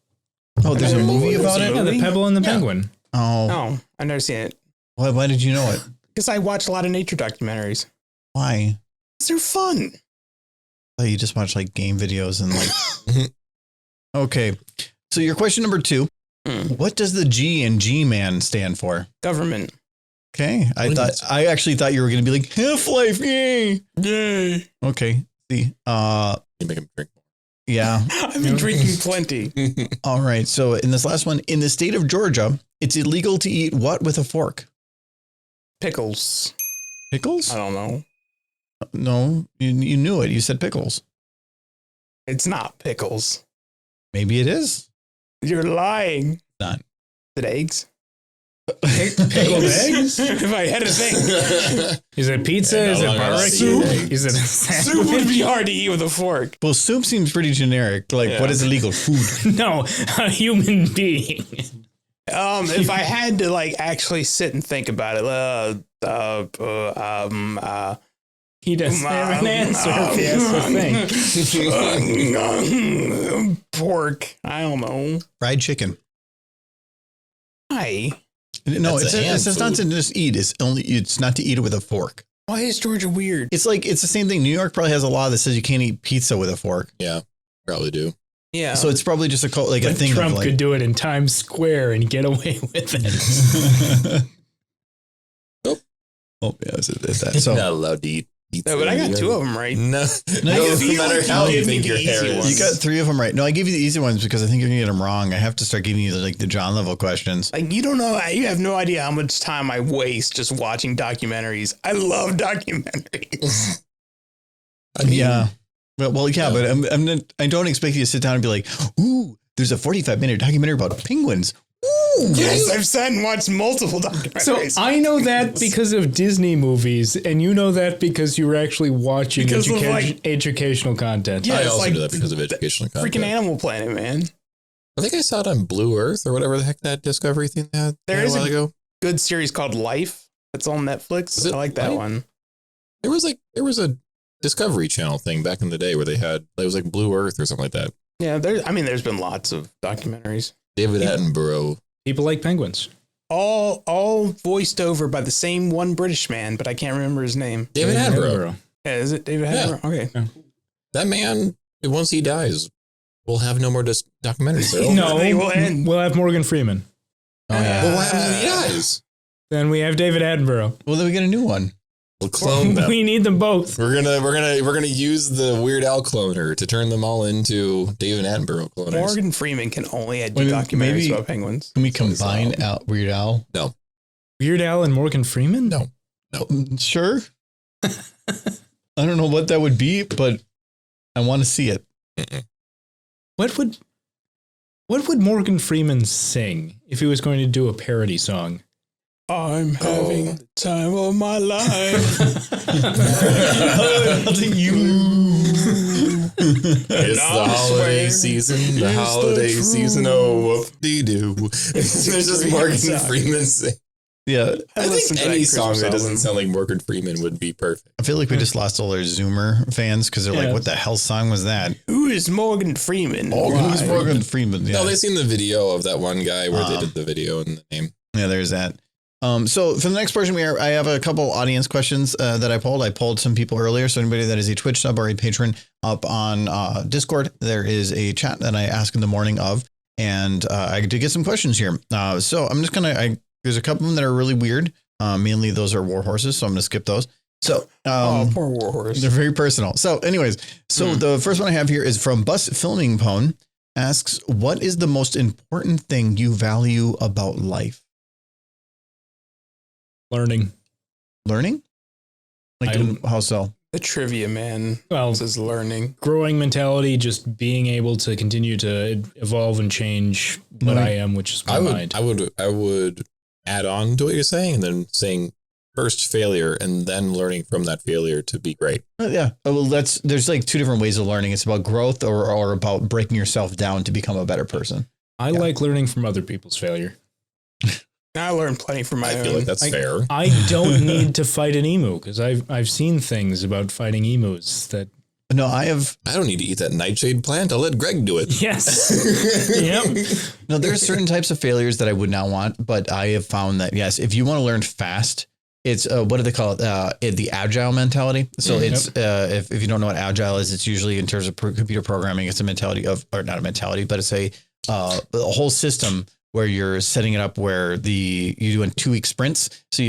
Oh, there's a movie about There's it. a Yeah, the movie? pebble and the Yeah. penguin. Oh, No, I've never seen it. why did you know it? Because I watch a lot of nature documentaries. Why? 'Cause they're fun. Oh, you just watch like game videos and like. Okay, so your question number 2: what does the G in G-Man stand for? Government. Okay, I actually thought you were going to be like Half-Life, yay! Yay. Okay, see, You make him drink yeah. I've been drinking plenty. more. All right. So in this last one, in the state of Georgia, it's illegal to eat what with a fork? Pickles. Pickles? I don't know. No, you knew it. You said pickles. It's not pickles. Maybe it is. You're lying. Not. Is it eggs? Pickled eggs? If I had a thing. Is it pizza? Yeah, Is it no longer barbecue? soup. Is it a Soup would sandwich? be hard to eat with a fork. Well, soup seems pretty generic. Like, Yeah. what is illegal? Food. No, a human being. If I had to like actually sit and think about it, He doesn't have an answer if he has to think. pork. I don't know. Fried chicken. Why? No, That's it's a not to food. just eat. It's not to eat it with a fork. Why is Georgia weird? It's like it's the same thing. New York probably has a law that says you can't eat pizza with a fork. Yeah, probably do. Yeah. So it's probably just a But thing Trump of like. could do it in Times Square and get away with it. Oh yeah, is that so? Not allowed to eat pizza. no, but I got two of them right. No, No, no, you no feel matter like you how you give me think your the hair easy is. ones. You got 3 of them right. No, I give you the easy ones because I think you're gonna get them wrong. I have to start giving you the John level questions. Like you don't know. You have no idea how much time I waste just watching documentaries. I love documentaries. I mean, Yeah. Well, yeah, but I don't expect you to sit down and be like, ooh, there's a 45-minute documentary about penguins. Ooh. Yes, I've sat and watched multiple So documentaries. I know that because of Disney movies, and you know that because you were actually watching Because of, like- educational content. Yeah, I it's also like do that because of educational content. freaking Animal Planet, man. I think I saw it on Blue Earth or whatever the heck that Discovery thing they had There a is while a- ago. Good series called Life. That's on Netflix. Is it I like that Life? one. There was a Discovery Channel thing back in the day where it was like Blue Earth or something like that. Yeah, there's been lots of documentaries. David Attenborough. People like penguins. All voiced over by the same one British man, but I can't remember his name. David Attenborough. Yeah, is it David Yeah. Attenborough? Okay. Yeah. That man, once he dies, we'll have no more documentaries. They will end. We'll have Morgan Freeman. Oh yeah. But what happens when he dies? Then we have David Attenborough. Well, then we get a new one. We'll clone them. We need them both. We're gonna use the Weird Al cloner to turn them all into David Attenborough cloners. Morgan Freeman can only do Wait, documentaries maybe- about penguins. Can we combine out Weird Al? No. Weird Al and Morgan Freeman? No. Sure. I don't know what that would be, but I want to see it. What would Morgan Freeman sing if he was going to do a parody song? I'm having the time of my life. It's the holiday season. The holiday season. Oh, whoop-de-doo. There's just Morgan Freeman sing. Yeah. I think any song that doesn't sound like Morgan Freeman would be perfect. I feel like we just lost all our Zoomer fans because they're like, what the hell song was that? Who is Morgan Freeman? Who's Morgan Freeman? Yeah. No, they've seen the video of that one guy where they did the video and the name. Yeah, there's that. So for the next portion, I have a couple audience questions that I pulled. I polled some people earlier. So anybody that is a Twitch sub or a patron up on Discord, there is a chat that I ask in the morning of, and I did get some questions here. So I'm just there's a couple of them that are really weird. Mainly those are war horses, so I'm gonna skip those. So poor war horse. they're very personal. So anyways, the first one I have here is from Bus Filming Pone. Asks, what is the most important thing you value about life? Learning. Learning? How so? The trivia man. Well, Says learning. growing mentality, just being able to continue to evolve and change what I am, which is my mind. I would add on to what you're saying and then saying first failure and then learning from that failure to be great. Yeah. Well, there's like two different ways of learning. It's about growth or about breaking yourself down to become a better person. I like learning from other people's failure. I learned plenty from my I own. feel like that's fair. I don't need to fight an emu because I've seen things about fighting emus that. No, I don't need to eat that nightshade plant. I'll let Greg do it. Yes. Yep. No, there are certain types of failures that I would not want, but I have found that, yes, if you want to learn fast, it's what do they call it? The agile mentality. So it's if you don't know what agile is, it's usually in terms of computer programming, it's a mentality of, or not a mentality, but it's a whole system where you're setting it up where you do in 2-week sprints. So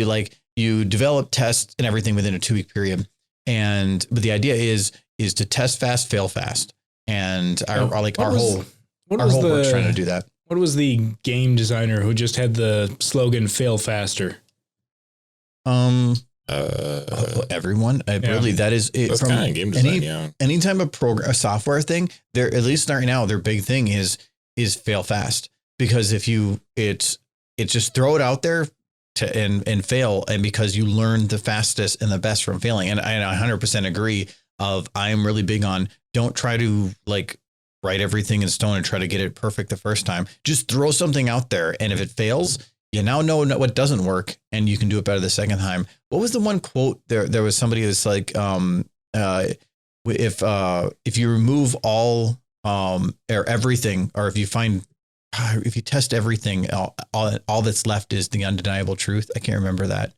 you develop, test and everything within a 2-week period. But the idea is to test fast, fail fast. And our whole work's trying to do that. What was the game designer who just had the slogan "Fail faster"? Everyone, really, that is it. That's From kind of game design, any type of a software thing, there, at least right now, their big thing is fail fast. Because if it's just throw it out there and fail. And because you learn the fastest and the best from failing. And I 100% agree I'm really big on, don't try to write everything in stone and try to get it perfect the first time. Just throw something out there. And if it fails, you now know what doesn't work and you can do it better the second time. What was the one quote there was somebody that's like, if you remove all, or everything, or if you test everything, all that's left is the undeniable truth. I can't remember that.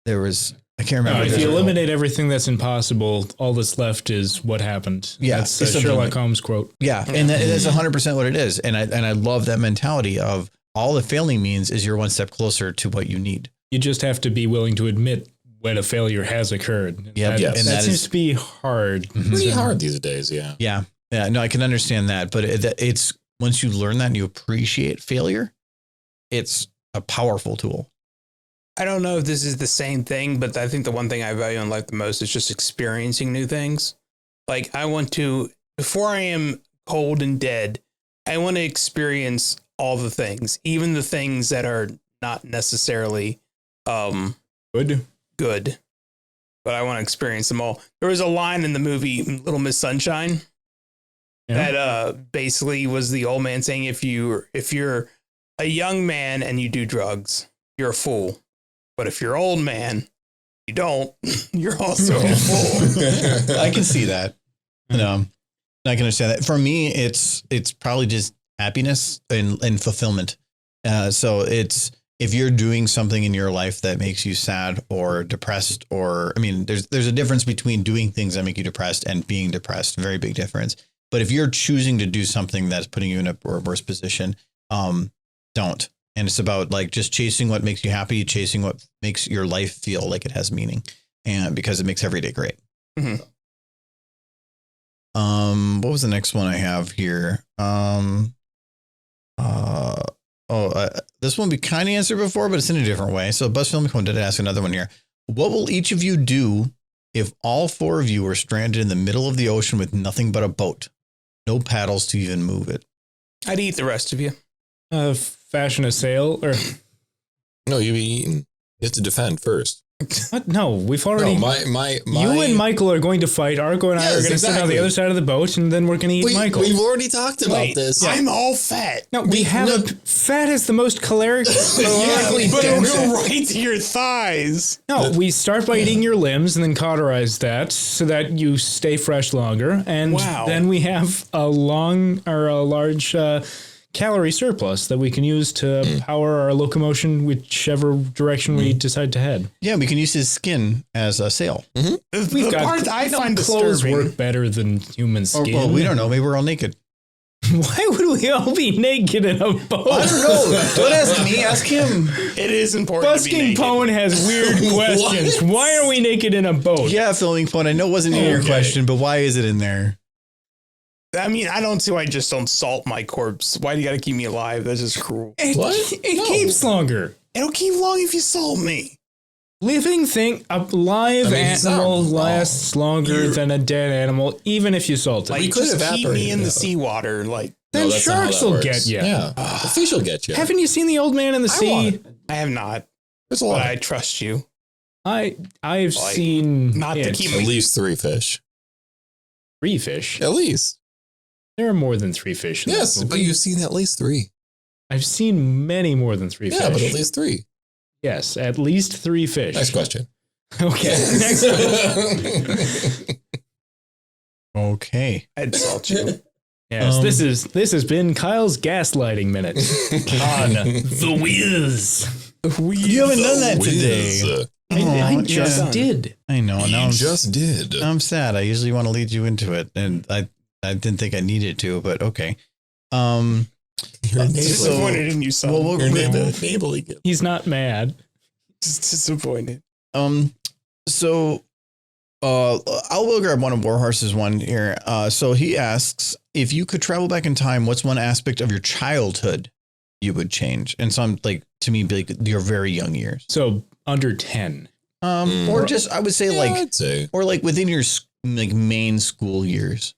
I can't remember. If you eliminate everything that's impossible, all that's left is what happened. Yeah, That's a Sherlock Holmes quote. Yeah, and that's 100% what it is. And I love that mentality of all the failing means is you're one step closer to what you need. You just have to be willing to admit when a failure has occurred. Yeah, that seems to be hard. Pretty hard these days, yeah. Yeah. No, I can understand that, but it's once you learn that and you appreciate failure, it's a powerful tool. I don't know if this is the same thing, but I think the one thing I value in life the most is just experiencing new things. I want to, before I am cold and dead, I want to experience all the things, even the things that are not necessarily good, but I want to experience them all. There was a line in the movie Little Miss Sunshine that basically was the old man saying, if you're a young man and you do drugs, you're a fool. But if you're old man You don't. You're also a fool. I can see that. No, I can understand that. For me, it's probably just happiness and fulfillment. So it's, if you're doing something in your life that makes you sad or depressed, or, I mean, there's a difference between doing things that make you depressed and being depressed. Very big difference. But if you're choosing to do something that's putting you in a worse position, don't. And it's about like just chasing what makes you happy, chasing what makes your life feel like it has meaning, and because it makes every day great. Mm-hmm. What was the next one I have here? This one we kind of answered before, but it's in a different way. So Buzz Filmicone did ask another one here. What will each of you do if all four of you were stranded in the middle of the ocean with nothing but a boat? No paddles to even move it. I'd eat the rest of you. Fashion a sail or No, you be eaten. You have to defend first. what? No, we've already. No, my you and Michael are going to fight. Argo and I are Yes, going to sit on exactly. the other side of the boat, and then we're going to eat Michael. We've already talked about Wait, this. I'm all fat. No, we have no. fat is the most calorically But it'll dense. go right to your thighs. No, we start by eating your limbs and then cauterize that so that you stay fresh longer, and Wow. then we have a large calorie surplus that we can use to power our locomotion whichever direction we decide to head. Yeah, we can use his skin as a sail. We've The part I find clothes disturbing. work better than human Or, skin. well, we don't know. Maybe we're all naked. Why would we all be naked in a boat? I don't know. Don't ask me. Ask him. It is important to be Busking naked. Pone has weird questions. Why are we naked in a boat? Yeah, filming phone. I know it wasn't in your Okay. question, but why is it in there? I mean, I don't see why I just don't salt my corpse. Why do you got to keep me alive? That's just cruel. What? It No. keeps longer. It'll keep long if you salt me. Living thing, a live I mean, it's not animal wrong. lasts longer You're- than a dead animal, even if you salt it. Like, We could just keep evaporate me in it the out. seawater. Like, then that's not how sharks that will works. get you. Yeah. The fish will get you. Haven't you seen The Old Man in the I Sea? want I have not, There's a but lot. I trust you. I've Like, seen not to it. keep At least 3 fish. 3 fish. At least. There are more than 3 fish. In Yes, that but movie. you've seen at least 3. I've seen many more than 3 Yeah, fish. but at least 3. Yes, at least 3 fish. Next question. Okay. Next question. Okay. I'd salt you. Yes, this has been Kyle's gaslighting minute on The Wiz. You haven't done that today. I Oh, just yeah. did. I know. Now You I'm just did. I'm sad. I usually want to lead you into it, and I didn't think I needed to, but okay. You're Disappointed in you, son. Well, we'll- enabling it. He's not mad. Just disappointed. So I'll grab one of Warhorse's one here. So he asks, if you could travel back in time, what's one aspect of your childhood you would change? And so I'm like, to me, like your very young years. So under 10. Or just, I would say I'd say. or like within your like main school years.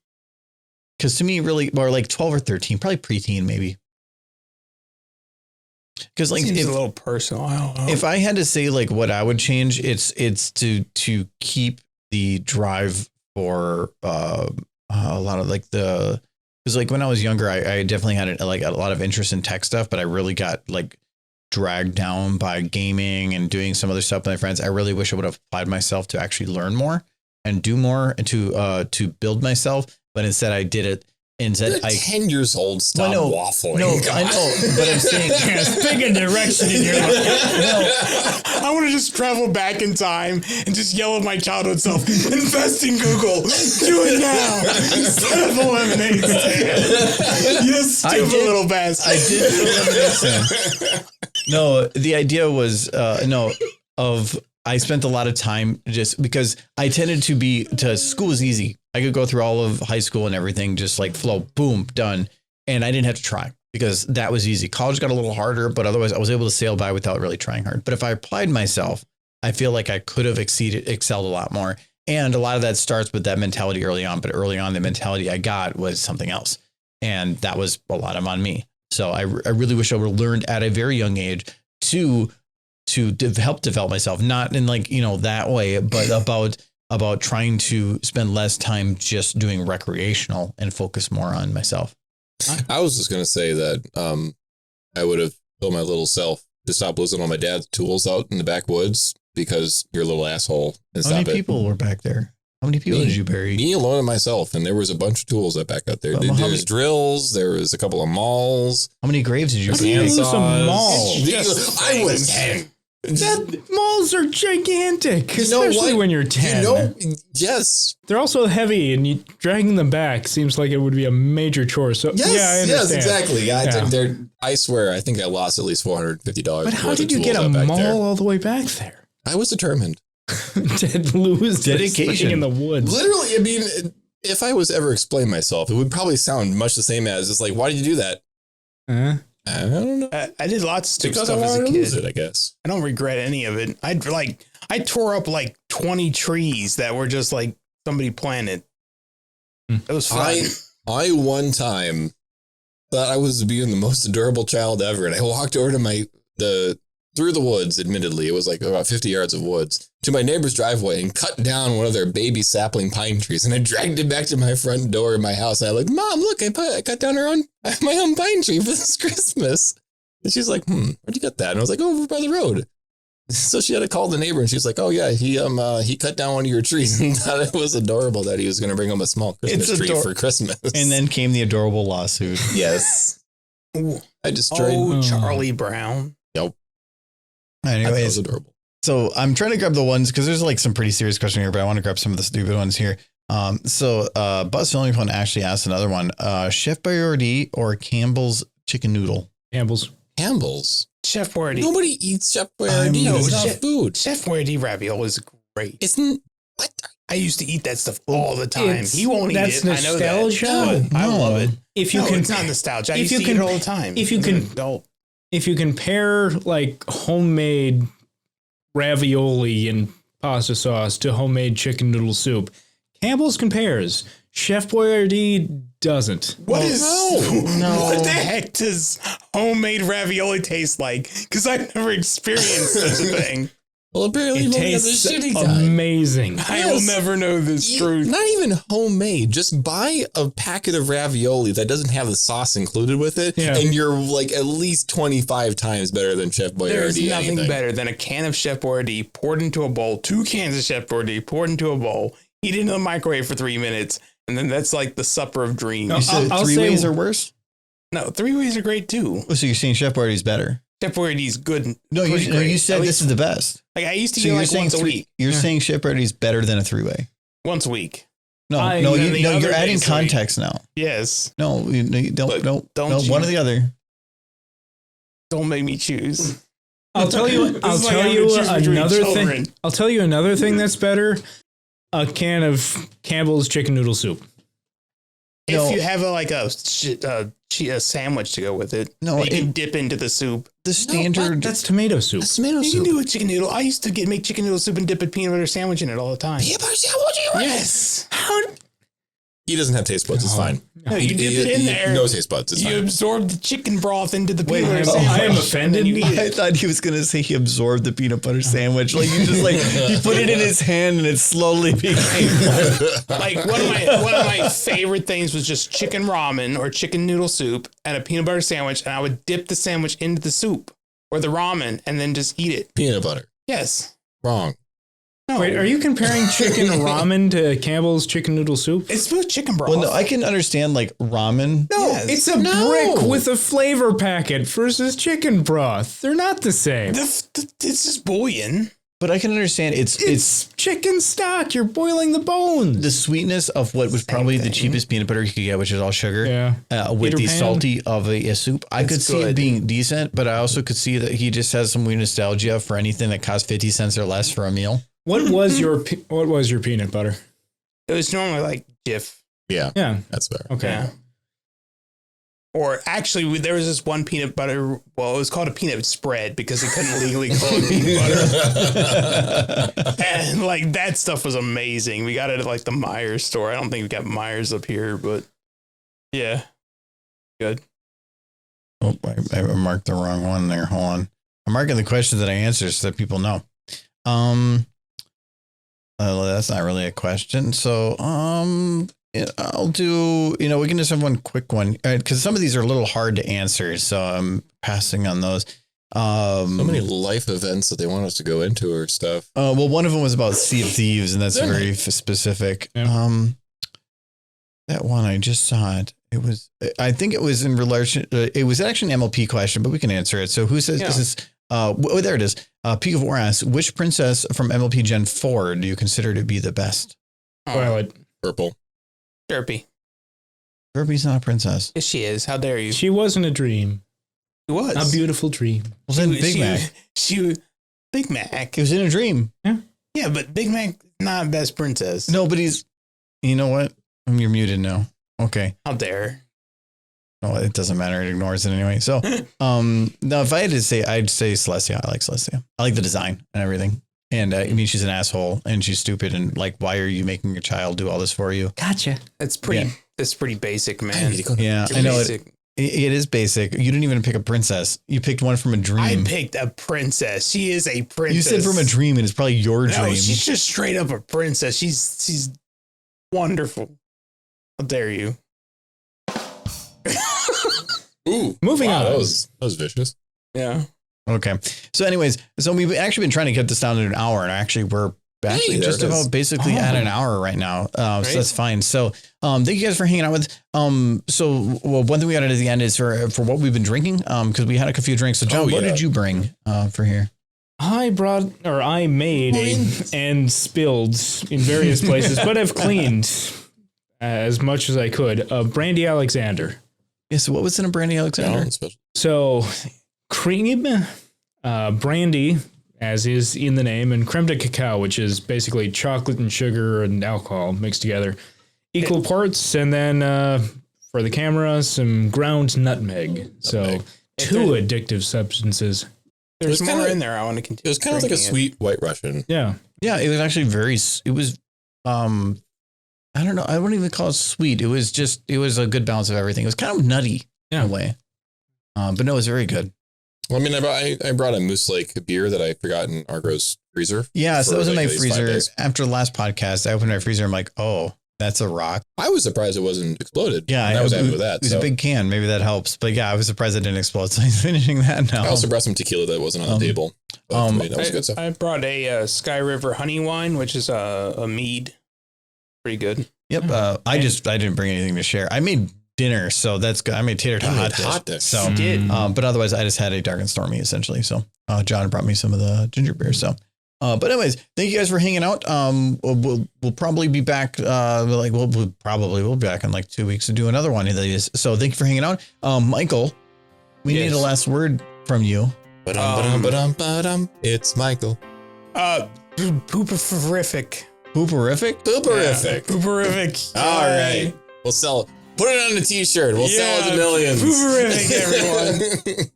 Cause to me, really, or like 12 or 13, probably preteen, maybe. Cause like, Seems if, a little personal. I don't know. if I had to say like what I would change, it's to keep the drive for a lot of like because like when I was younger, I definitely had like a lot of interest in tech stuff, but I really got like dragged down by gaming and doing some other stuff with my friends. I really wish I would have applied myself to actually learn more and do more and to build myself, but instead I did it. Instead, You're 10 years old. Stop Well, no, waffling. No, I know, but I'm saying Pick a direction in your life. I want to just travel back in time and just yell at my childhood self, invest in Google. Do it now. Instead of a lemonade stand. You stupid little bastard. I did do lemonade stand. No, the idea was I spent a lot of time just because I tended to school was easy. I could go through all of high school and everything, just like flow, boom, done. And I didn't have to try because that was easy. College got a little harder, but otherwise I was able to sail by without really trying hard. But if I applied myself, I feel like I could have excelled a lot more. And a lot of that starts with that mentality early on. But early on, the mentality I got was something else. And that was a lot of on me. So I really wish I would have learned at a very young age to help develop myself, not in like, that way, but about trying to spend less time just doing recreational and focus more on myself. I was just going to say that I would have told my little self to stop losing all my dad's tools out in the backwoods because you're a little asshole. And How many stop it. people were back there? How many people Me. did you bury? Me alone and myself, and there was a bunch of tools that back out there. Well, how There's many- drills. There was a couple of mauls. How many graves did you What do you bury? lose a Handsaws. maul? I was 10. Malls are gigantic, You know especially what? when you're 10. You know, yes. They're also heavy, and dragging them back seems like it would be a major chore. So Yes, yeah, I yes, understand. exactly. Yeah. I swear, I think I lost at least $450. But how did you get a mall all the way back there? I was determined. To lose Dedication. this thing in the woods. Literally, I mean, if I was ever explain myself, it would probably sound much the same as it's like, why did you do that? Huh? I don't know. I did lots of stupid Because I stuff as a wanted to lose kid. it, I guess. I don't regret any of it. I tore up like 20 trees that were just like somebody planted. It was fun. I one time thought I was being the most adorable child ever, and I walked over to through the woods. Admittedly, it was like about 50 yards of woods to my neighbor's driveway and cut down one of their baby sapling pine trees, and I dragged it back to my front door in my house. And I like, Mom, look, I cut down my own pine tree for this Christmas. And she's like, where'd you get that? And I was like, over by the road. So she had to call the neighbor, and she's like, "Oh yeah, he cut down one of your trees and thought it was adorable that he was going to bring home a small Christmas tree for Christmas." And then came the adorable lawsuit. yes, Ooh. I destroyed. Oh, Charlie Brown. I thought it was Anyways, adorable. so I'm trying to grab the ones because there's like some pretty serious question here, but I want to grab some of the stupid ones here. Buzz Filming Fun actually asked another one: Chef Boyardee or Campbell's chicken noodle? Campbell's. Chef Boyardee. Nobody eats Chef Boyardee. No, It's not Chef- food. Chef Boyardee ravioli is great. Isn't what? I used to eat that stuff all the time. It's- He won't eat that's it. I know that. nostalgia? But I No. love it. If you No, can, it's not nostalgia. I if used you to can- eat it all the time. if you as an can- adult. if you compare like homemade ravioli and pasta sauce to homemade chicken noodle soup, Campbell's compares. Chef Boyardee doesn't. What is no. What the heck does homemade ravioli taste like? Because I've never experienced such a thing. Well, apparently It you've only had the tastes shitty kind. amazing. I will never know this truth. Not even homemade. Just buy a packet of ravioli that doesn't have the sauce included with it, Yeah. and you're like at least 25 times better than Chef Boyardee. There's nothing anything. better than a can of Chef Boyardee poured into a bowl, 2 cans of Chef Boyardee poured into a bowl, eat it in the microwave for 3 minutes, and then that's like the supper of dreams. No, You said I'll three say- ways are worse? No, 3 ways are great too. Oh, so you're saying Chef Boyardee's better? Chef Boyardee's good. No, pretty you great. said At this least- is the best. Like I used to So eat you're like saying once a week. You're saying Chef Boyardee's better than a 3-way? Once a week. No, I- no, and you, then the no, other you're adding days a week. context now. Yes. No, you don't, But no, don't no, you- one or the other. Don't make me choose. I'll tell you. This I'll is like tell having you to choose between another children. thing. I'll tell you another thing that's better. A can of Campbell's chicken noodle soup. No. If you have a sandwich to go with it, No, that you can dip into the soup. The standard. That's tomato soup. That's tomato You soup. can do a chicken noodle. I used to make chicken noodle soup and dip a peanut butter sandwich in it all the time. Yes. He doesn't have taste buds. It's fine. No, you dip it in there. No taste buds. It's You fine. absorb the chicken broth into the Wait, peanut butter I am sandwich. and offended. then you eat I it. thought he was gonna say he absorbed the peanut butter sandwich. Like you just like he put it in his hand and it slowly became. Like one of my favorite things was just chicken ramen or chicken noodle soup and a peanut butter sandwich, and I would dip the sandwich into the soup or the ramen and then just eat it. Peanut butter. Yes. Wrong. No. Wait, are you comparing chicken ramen to Campbell's chicken noodle soup? It's with chicken broth. Well, no, I can understand like ramen. No, Yes. it's a brick with a flavor packet versus chicken broth. They're not the same. It's just bouillon. But I can understand it's chicken stock. You're boiling the bones. the sweetness of what was probably the cheapest peanut butter you could get, which is all sugar. Yeah. With Peter the Pan. salty of a soup. I could see it good. being decent, but I also could see that he just has some weird nostalgia for anything that costs 50 cents or less for a meal. What was your peanut butter? It was normally like Jif. Yeah, Yeah. that's fair. Okay. Yeah. Or actually, there was this one peanut butter. Well, it was called a peanut spread because they couldn't legally call it peanut butter. And like that stuff was amazing. We got it at like the Myers store. I don't think we got Myers up here, but yeah, good. Oh, I marked the wrong one there. Hold on. I'm marking the questions that I answered so that people know. That's not really a question. So, I'll do, we can just have one quick one because some of these are a little hard to answer. So I'm passing on those. So many life events that they want us to go into or stuff. Well, one of them was about Sea of Thieves, and that's very specific. Yeah. That one I just saw it. It was, I think it was in relation. It was actually an MLP question, but we can answer it. So who says this is? Oh, there it is. Peak of War asks, which princess from MLP Gen 4 do you consider to be the best? Violet. Purple. Derpy. Kirby's not a princess. Yes, she is. How dare you? She wasn't a dream. She was. A beautiful dream. Well, then Big Mac. Big Mac. It was in a dream. Yeah, but Big Mac not best princess. No, but he's. You know what? You're muted now. Okay. How dare? Oh, it doesn't matter. It ignores it anyway. So, no, if I had to say, I'd say Celestia. I like Celestia. I like the design and everything. And I mean, she's an asshole and she's stupid. And like, why are you making your child do all this for you? Gotcha. It's pretty. It's pretty basic, man. Yeah, I know it is basic. You didn't even pick a princess. You picked one from a dream. I picked a princess. She is a princess. You said from a dream, and it's probably your dream. No, she's just straight up a princess. She's wonderful. How dare you? Ooh, Moving on. That was vicious. Yeah. Okay. So, anyways, we've actually been trying to get this down to an hour, and actually we're actually just about basically at an hour right now. So that's fine. So, thank you guys for hanging out with. One thing we added at the end is for what we've been drinking. Because we had a few drinks. So, John, what did you bring for here? I made and spilled in various places, but I've cleaned as much as I could. Brandy Alexander. Yeah. So, what was in a Brandy Alexander? So, cream, brandy, as is in the name, and creme de cacao, which is basically chocolate and sugar and alcohol mixed together, equal parts, and then for the camera, some ground nutmeg. So, two addictive substances. There's more in there. I want to continue. It was kind of like a sweet White Russian. Yeah. Yeah, it was actually it was, I don't know. I wouldn't even call it sweet. It was a good balance of everything. It was kind of nutty in a way. But no, it was very good. Well, I mean, I brought a Moose Lake beer that I forgot in Argo's freezer. Yeah, so that was in my freezer. After the last podcast, I opened my freezer. I'm like, oh, that's a rock. I was surprised it wasn't exploded. Yeah, I was happy with that. It was a big can. Maybe that helps. But yeah, I was surprised it didn't explode. So I'm finishing that now. I also brought some tequila that wasn't on the table. But, I mean, that was good stuff. I brought a Sky River honey wine, which is a mead. Pretty good. Yep. I didn't bring anything to share. I made dinner, so that's good. I made tater tot hot dish. So, but otherwise, I just had a dark and stormy essentially. So, John brought me some of the ginger beer. So, but anyways, thank you guys for hanging out. We'll probably be back. We'll be back in like 2 weeks to do another one of these. So, thank you for hanging out. Michael, we need a last word from you. It's Michael. Pooperific. Pooperific? Pooperific. Pooperific. All right. We'll sell it. Put it on a t-shirt. We'll sell it to millions. Pooperific, everyone.